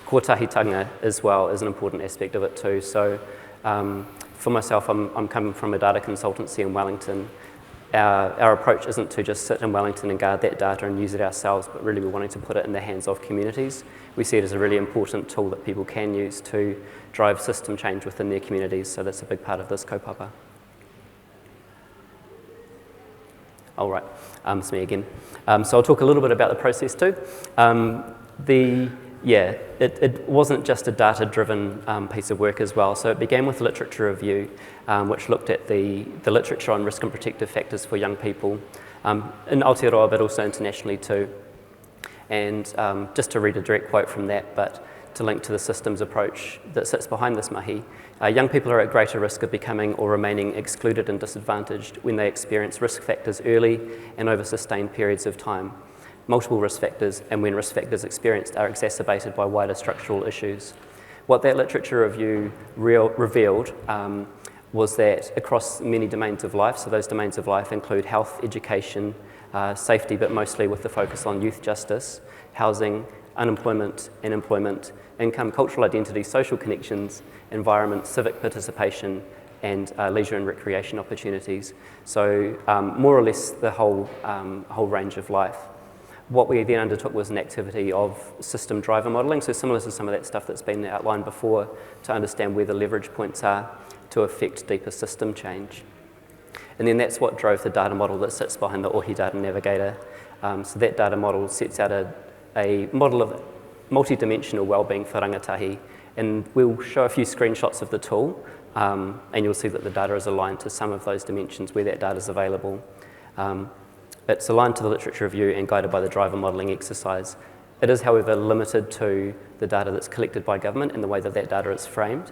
Kotahitanga as well is an important aspect of it too. So for myself, I'm coming from a data consultancy in Wellington. Our approach isn't to just sit in Wellington and guard that data and use it ourselves, but really we're wanting to put it in the hands of communities. We see it as a really important tool that people can use to drive system change within their communities, so that's a big part of this kaupapa. All right, it's me again. So I'll talk a little bit about the process too. It wasn't just a data-driven piece of work as well. So it began with a literature review, which looked at the literature on risk and protective factors for young people in Aotearoa, but also internationally too. And just to read a direct quote from that, but to link to the systems approach that sits behind this mahi, young people are at greater risk of becoming or remaining excluded and disadvantaged when they experience risk factors early and over sustained periods of time. Multiple risk factors, and when risk factors experienced are exacerbated by wider structural issues. What that literature review revealed was that across many domains of life, so those domains of life include health, education, safety, but mostly with the focus on youth justice, housing, unemployment and employment, income, cultural identity, social connections, environment, civic participation, and leisure and recreation opportunities. So more or less the whole range of life. What we then undertook was an activity of system driver modelling, so similar to some of that stuff that's been outlined before, to understand where the leverage points are to affect deeper system change. And then that's what drove the data model that sits behind the OHI Data Navigator. So that data model sets out a model of multi-dimensional wellbeing for rangatahi, and we'll show a few screenshots of the tool, and you'll see that the data is aligned to some of those dimensions where that data is available. It's aligned to the literature review and guided by the driver modelling exercise. It is, however, limited to the data that's collected by government and the way that that data is framed.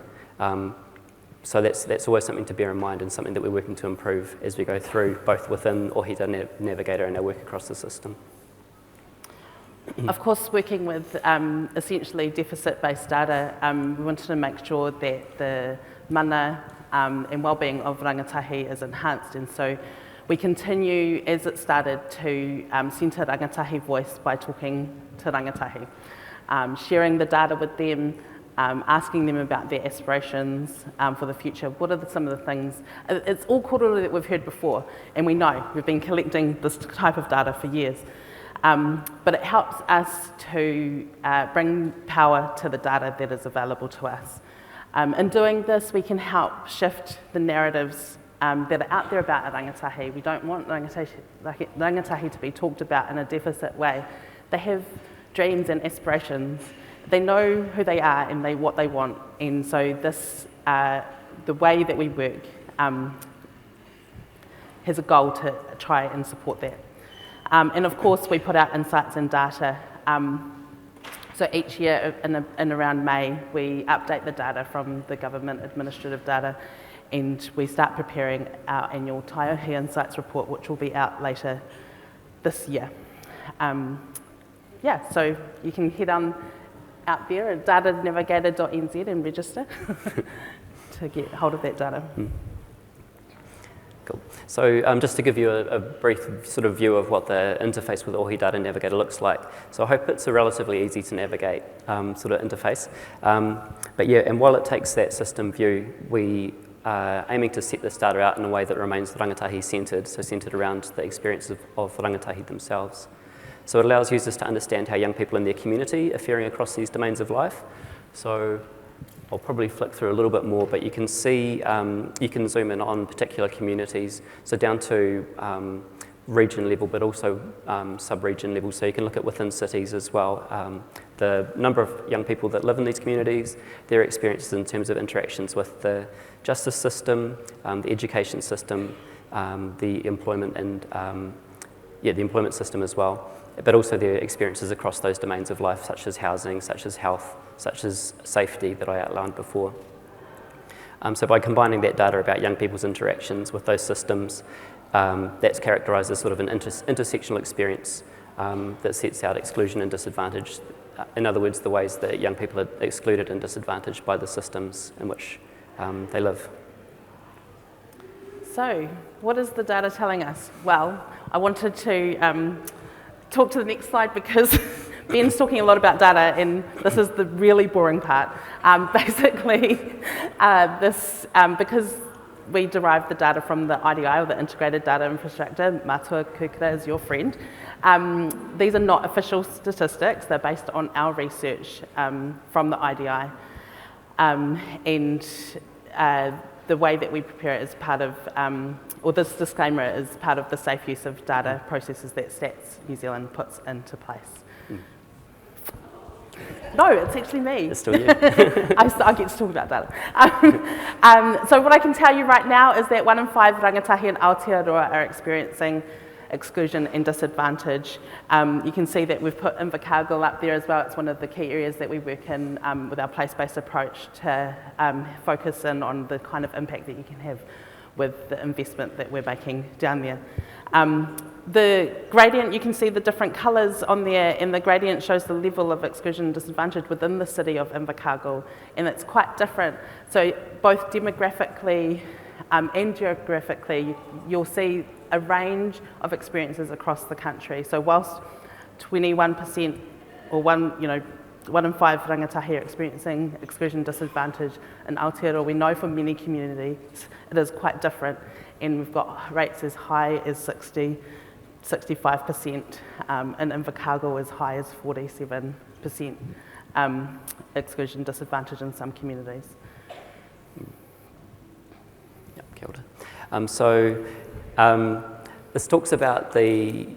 So that's always something to bear in mind and something that we're working to improve as we go through, both within OHI Data Navigator and our work across the system. Of course, working with essentially deficit-based data, we wanted to make sure that the mana and wellbeing of rangatahi is enhanced, and so we continue, as it started, to centre rangatahi voice by talking to rangatahi, sharing the data with them, asking them about their aspirations for the future. What are some of the things? It's all kōrero that we've heard before, and we know we've been collecting this type of data for years. But it helps us to bring power to the data that is available to us. In doing this, we can help shift the narratives that are out there about rangatahi. We don't want rangatahi to be talked about in a deficit way. They have dreams and aspirations. They know who they are and what they want. And so this, the way that we work has a goal to try and support that. And of course, we put out insights and data. So each year in around May, we update the data from the government administrative data, and we start preparing our annual Taiohi Insights report, which will be out later this year. Yeah, so you can head on out there at datanavigator.nz and register to get hold of that data. Cool. So just to give you a brief sort of view of what the interface with OHI Data Navigator looks like. So I hope it's a relatively easy to navigate sort of interface. But yeah, and while it takes that system view, we are aiming to set this data out in a way that remains rangatahi centred, so centred around the experiences of rangatahi themselves. So it allows users to understand how young people in their community are faring across these domains of life. So I'll probably flick through a little bit more, but you can see, you can zoom in on particular communities, so down to region level, but also sub-region level, so you can look at within cities as well. The number of young people that live in these communities, their experiences in terms of interactions with the justice system, the education system, the employment and the employment system as well, but also their experiences across those domains of life, such as housing, such as health, such as safety that I outlined before. So by combining that data about young people's interactions with those systems, that's characterised as sort of an intersectional experience that sets out exclusion and disadvantage. In other words, the ways that young people are excluded and disadvantaged by the systems in which they live. So, what is the data telling us? Well, I wanted to talk to the next slide because Ben's talking a lot about data, and this is the really boring part. Basically, because we derive the data from the IDI, or the Integrated Data Infrastructure, Mātua Kukura is your friend. These are not official statistics, they're based on our research from the IDI. And the way that we prepare it is part of, or this disclaimer is part of the safe use of data processes that Stats New Zealand puts into place. No, it's actually me. It's still you. I get to talk about data. So what I can tell you right now is that 1 in 5 rangatahi in Aotearoa are experiencing exclusion and disadvantage. You can see that we've put Invercargill up there as well. It's one of the key areas that we work in with our place-based approach to focus in on the kind of impact that you can have with the investment that we're making down there. The gradient, you can see the different colours on there, and the gradient shows the level of exclusion and disadvantage within the city of Invercargill, and it's quite different. So both demographically and geographically, you'll see a range of experiences across the country. So whilst 21% or 1 in 5 rangatahi are experiencing exclusion disadvantage in Aotearoa, we know for many communities it is quite different, and we've got rates as high as 65%, and Invercargill as high as 47% exclusion disadvantage in some communities. Yep, kia ora. This talks about the,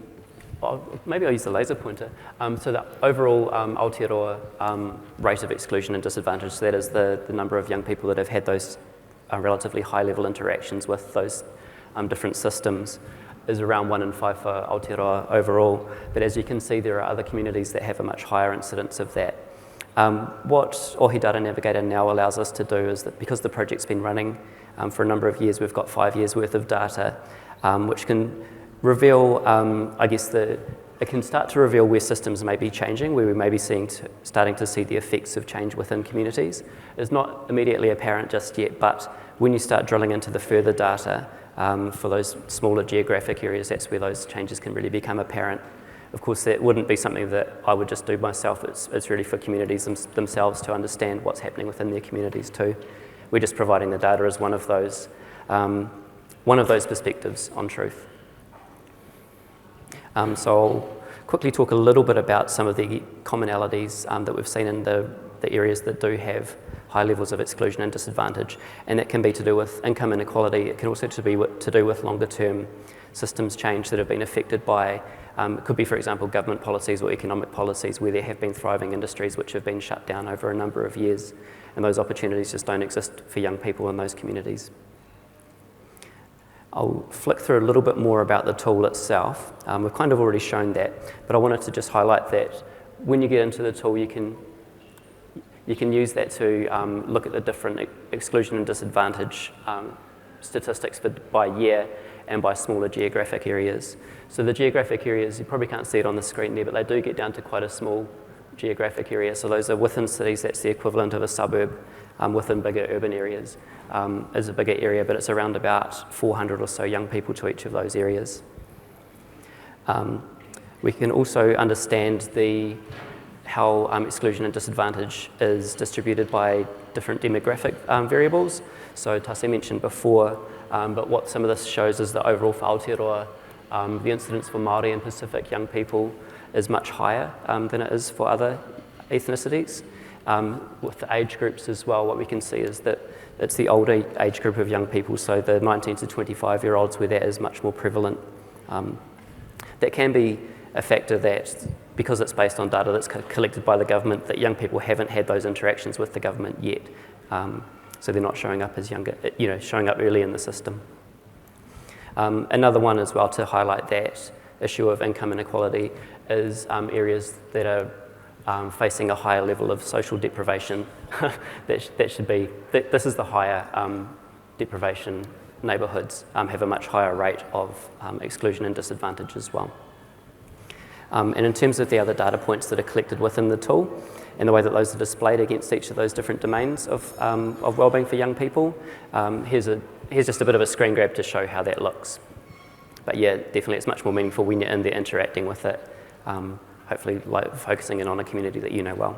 maybe I'll use the laser pointer. So the overall Aotearoa rate of exclusion and disadvantage, so that is the number of young people that have had those relatively high level interactions with those different systems. is around 1 in 5 for Aotearoa overall, but as you can see, there are other communities that have a much higher incidence of that. What OHI Data Navigator now allows us to do is that because the project's been running for a number of years, we've got 5 years worth of data, which can reveal, it can start to reveal where systems may be changing, where we may be starting to see the effects of change within communities. It's not immediately apparent just yet, but when you start drilling into the further data for those smaller geographic areas, that's where those changes can really become apparent. Of course, that wouldn't be something that I would just do myself. It's really for communities themselves to understand what's happening within their communities too. We're just providing the data as one of those perspectives on truth. So I'll quickly talk a little bit about some of the commonalities that we've seen in the areas that do have high levels of exclusion and disadvantage, and that can be to do with income inequality. It can also be to do with longer term systems change that have been affected by, it could be, for example, government policies or economic policies where there have been thriving industries which have been shut down over a number of years, and those opportunities just don't exist for young people in those communities. I'll flick through a little bit more about the tool itself. We've kind of already shown that, but I wanted to just highlight that when you get into the tool, you can use that to look at the different exclusion and disadvantage statistics by year and by smaller geographic areas. So the geographic areas, you probably can't see it on the screen there, but they do get down to quite a small geographic area. So those are within cities, that's the equivalent of a suburb. Within bigger urban areas is a bigger area, but it's around about 400 or so young people to each of those areas. We can also understand how exclusion and disadvantage is distributed by different demographic variables. So Tase mentioned before, but what some of this shows is that overall for Aotearoa, the incidence for Māori and Pacific young people is much higher than it is for other ethnicities. With the age groups as well, what we can see is that it's the older age group of young people, so the 19 to 25-year-olds where that is much more prevalent. That can be a factor that, because it's based on data that's collected by the government, that young people haven't had those interactions with the government yet. So they're not showing up as showing up early in the system. Another one as well to highlight that issue of income inequality is areas that are facing a higher level of social deprivation. This is the higher deprivation neighbourhoods have a much higher rate of exclusion and disadvantage as well. And in terms of the other data points that are collected within the tool and the way that those are displayed against each of those different domains of wellbeing for young people, here's just a bit of a screen grab to show how that looks. But yeah, definitely it's much more meaningful when you're in there interacting with it. Hopefully focusing in on a community that you know well.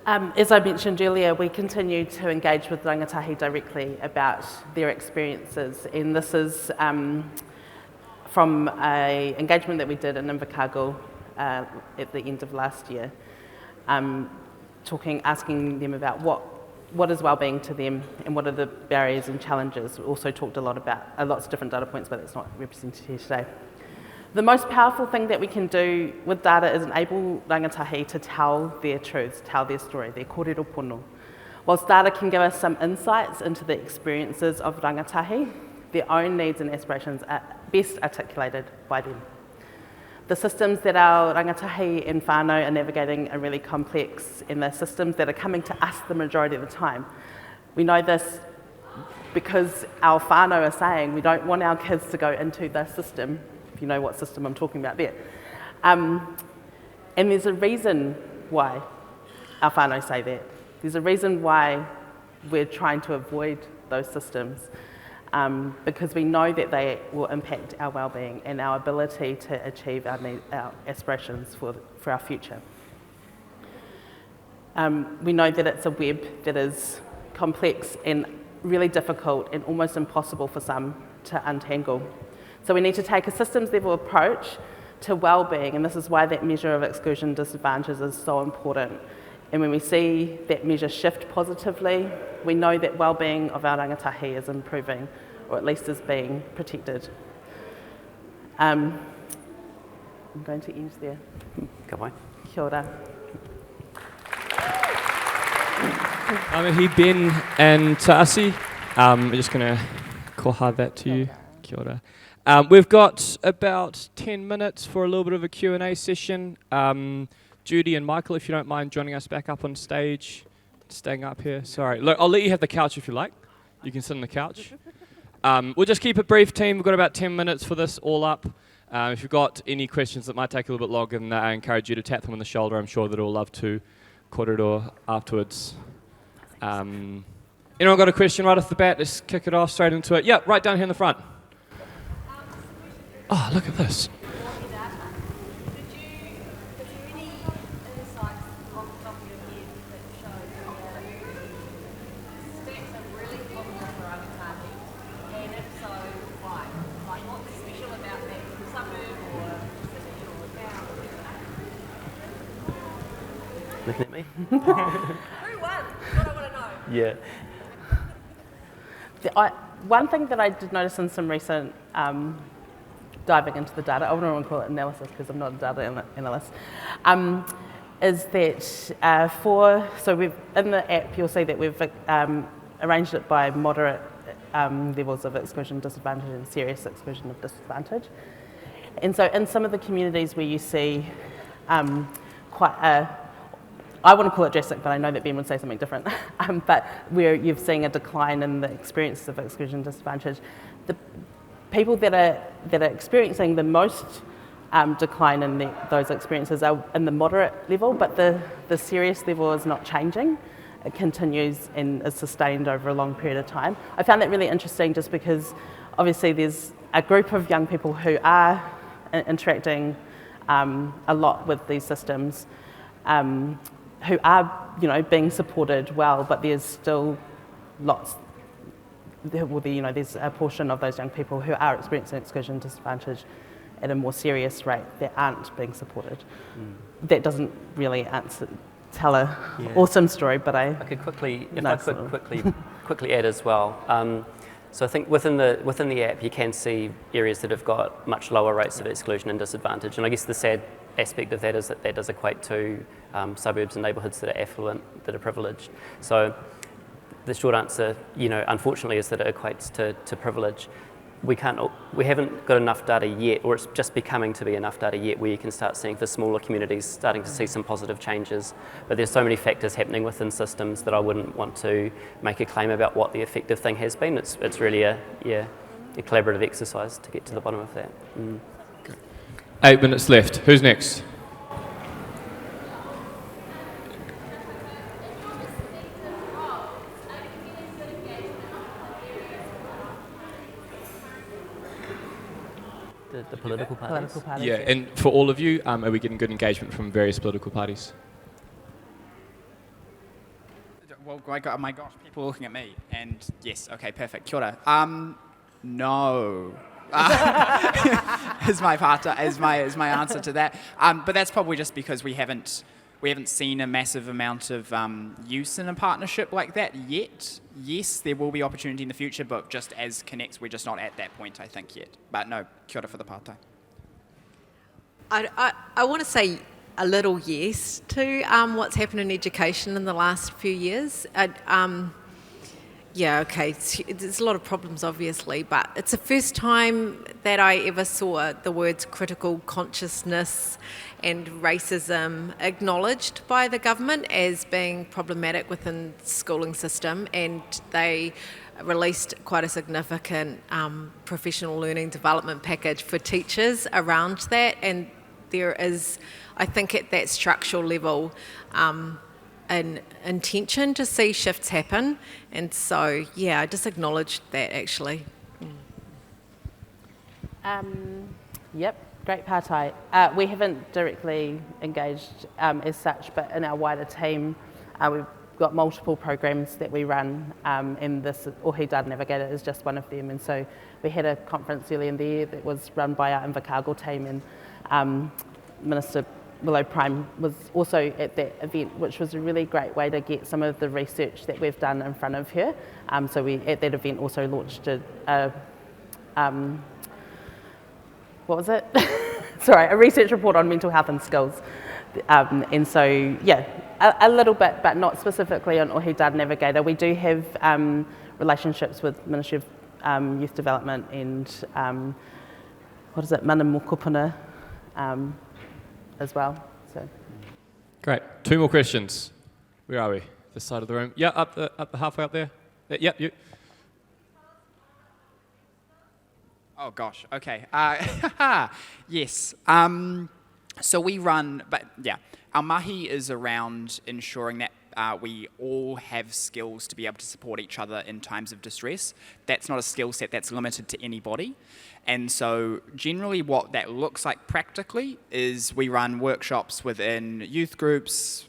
As I mentioned earlier, we continue to engage with rangatahi directly about their experiences, and this is from an engagement that we did in Invercargill at the end of last year, asking them about what is wellbeing to them and what are the barriers and challenges. We also talked a lot about lots of different data points, but it's not represented here today. The most powerful thing that we can do with data is enable rangatahi to tell their truths, tell their story, their kōrero pono. Whilst data can give us some insights into the experiences of rangatahi, their own needs and aspirations are best articulated by them. The systems that our rangatahi and whānau are navigating are really complex, and the systems that are coming to us the majority of the time. We know this because our whānau are saying we don't want our kids to go into this system, if you know what system I'm talking about there. And there's a reason why our whānau say that. There's a reason why we're trying to avoid those systems, because we know that they will impact our wellbeing and our ability to achieve our aspirations for our future. We know that it's a web that is complex and really difficult and almost impossible for some to untangle. So we need to take a systems level approach to wellbeing, and this is why that measure of exclusion and disadvantage is so important. And when we see that measure shift positively, we know that wellbeing of our rangatahi is improving, or at least is being protected. I'm going to end there. Ka pai. Kia ora. He Ben and Taasi. I'm just going to koha that to you. Kia ora. We've got about 10 minutes for a little bit of a Q&A session. Judy and Michael, if you don't mind joining us back up on stage, staying up here. Sorry. Look, I'll let you have the couch if you like. You can sit on the couch. We'll just keep it brief, team. We've got about 10 minutes for this all up. If you've got any questions that might take a little bit longer, then I encourage you to tap them on the shoulder. I'm sure that they'll love to korero afterwards. Anyone got a question right off the bat? Let's kick it off straight into it. Yeah, right down here in the front. Oh, look at this. Looking at me? Who won? What I want to know. Yeah. One thing that I did notice in some recent diving into the data, I wouldn't want to call it analysis because I'm not a data analyst, is that so we've, in the app you'll see that we've arranged it by moderate levels of exclusion disadvantage and serious exclusion of disadvantage. And so in some of the communities where you see quite a, I want to call it drastic, but I know that Ben would say something different, but where you've seen a decline in the experiences of exclusion disadvantage, the people that are experiencing the most decline in those experiences are in the moderate level, but the serious level is not changing. It continues and is sustained over a long period of time. I found that really interesting just because obviously there's a group of young people who are interacting a lot with these systems, who are, being supported well, but there's still lots. There's a portion of those young people who are experiencing exclusion disadvantage at a more serious rate that aren't being supported. That doesn't really tell a awesome story, but I could quickly add as well. So I think within the app you can see areas that have got much lower rates of exclusion and disadvantage, and I guess the sad aspect of that is that does equate to suburbs and neighbourhoods that are affluent, that are privileged. So the short answer, unfortunately, is that it equates to privilege. We haven't got enough data yet, or it's just becoming to be enough data yet, where you can start seeing for smaller communities starting to see some positive changes. But there's so many factors happening within systems that I wouldn't want to make a claim about what the effective thing has been. It's really a collaborative exercise to get to the bottom of that. 8 minutes left. Who's next? The political parties? Yeah, and for all of you, are we getting good engagement from various political parties? Well, oh my gosh, people are looking at me, and yes, okay, perfect. Kia ora. No. is my answer to that. But that's probably just because we haven't seen a massive amount of use in a partnership like that yet. Yes, there will be opportunity in the future, but just as ConnecX, we're just not at that point, I think, yet. But no, kia ora for the partai. I want to say a little yes to what's happened in education in the last few years. There's a lot of problems, obviously, but it's the first time that I ever saw the words critical consciousness and racism acknowledged by the government as being problematic within the schooling system, and they released quite a significant professional learning development package for teachers around that, and there is, I think, at that structural level, an intention to see shifts happen, and so I just acknowledged that actually. Yep, great partai. We haven't directly engaged as such, but in our wider team, we've got multiple programs that we run, and this OHI Data Navigator is just one of them. And so we had a conference earlier in the year that was run by our Invercargill team, and Minister Willow Prime was also at that event, which was a really great way to get some of the research that we've done in front of her. So we, at that event, also launched a a research report on mental health and skills. And so, a little bit, but not specifically on OHI Data Navigator. We do have relationships with Ministry of youth development and, mana mokopuna as well. So. Great. 2 more questions. Where are we? This side of the room. Yeah, up the halfway up there. Yep, you. Oh gosh, okay. Yes. So we run, but yeah, our mahi is around ensuring that we all have skills to be able to support each other in times of distress. That's not a skill set that's limited to anybody. And so generally what that looks like practically is we run workshops within youth groups,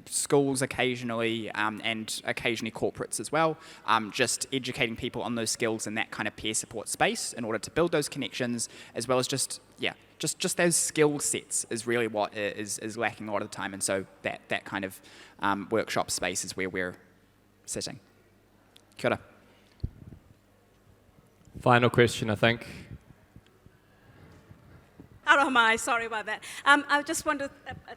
schools occasionally, and occasionally corporates as well, just educating people on those skills in that kind of peer support space in order to build those connections, as well as just those skill sets is really what is lacking a lot of the time. And so that kind of workshop space is where we're sitting. Kia ora. Final question, I think. Aroha, sorry about that. I just want to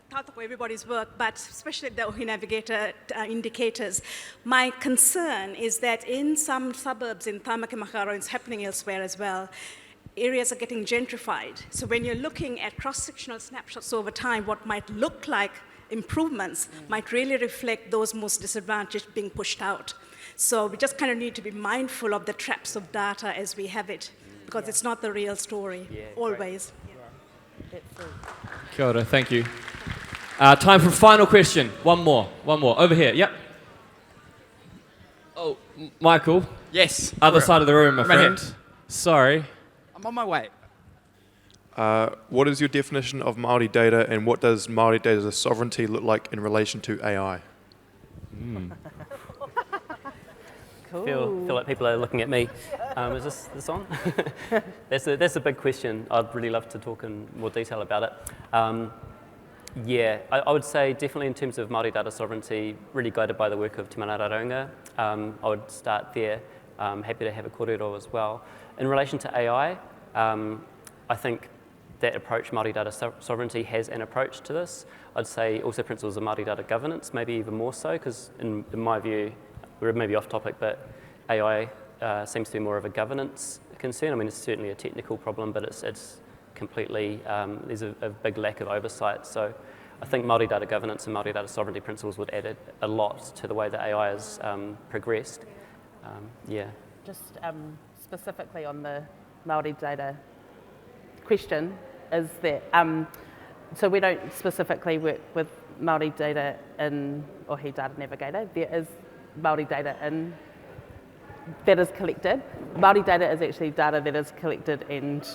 talk about everybody's work, but especially the OHI Navigator indicators. My concern is that in some suburbs in Tamaki Makaurau, it's happening elsewhere as well, areas are getting gentrified. So when you're looking at cross-sectional snapshots over time, what might look like improvements might really reflect those most disadvantaged being pushed out. So we just kind of need to be mindful of the traps of data as we have it, because it's not the real story, always. Kia ora, thank you. Time for a final question. One more. Over here, yep. Oh, Michael. Yes. Other side of the room, my friend. Here. Sorry. I'm on my way. What is your definition of Māori data, and what does Māori data sovereignty look like in relation to AI? Cool. Feel like people are looking at me. Is this on? That's a big question. I'd really love to talk in more detail about it. I would say definitely in terms of Māori data sovereignty, really guided by the work of Te Mana Raraunga. I would start there. Happy to have a kōrero as well. In relation to AI, I think that approach, Māori data sovereignty, has an approach to this. I'd say also principles of Māori data governance, maybe even more so, because in my view, we're maybe off topic, but AI seems to be more of a governance concern. I mean, it's certainly a technical problem, but it's completely, there's a big lack of oversight. So I think Māori data governance and Māori data sovereignty principles would add a lot to the way that AI has progressed. Just specifically on the Māori data question is that, so we don't specifically work with Māori data in OHI Data Navigator. There is Māori data that is collected. Māori data is actually data that is collected and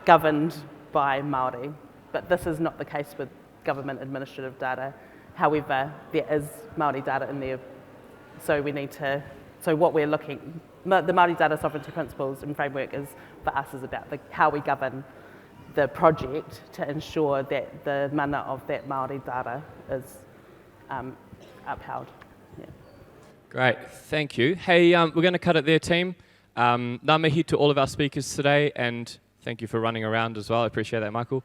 governed by Māori, but this is not the case with government administrative data. However, there is Māori data in there, so we need to, so what we're looking, the Māori data sovereignty principles and framework is, for us, is about how we govern the project to ensure that the mana of that Māori data is upheld. Yeah. Great, thank you. Hey, we're going to cut it there, team. Ngā mihi to all of our speakers today, and thank you for running around as well. I appreciate that, Michael.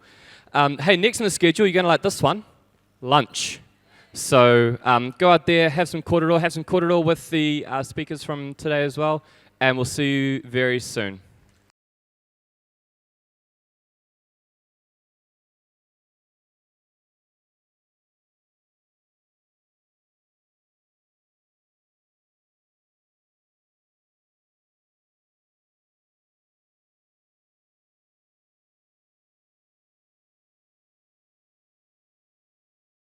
Hey, next on the schedule, you're going to like this one, lunch. So go out there, have some kōrero with the speakers from today as well, and we'll see you very soon.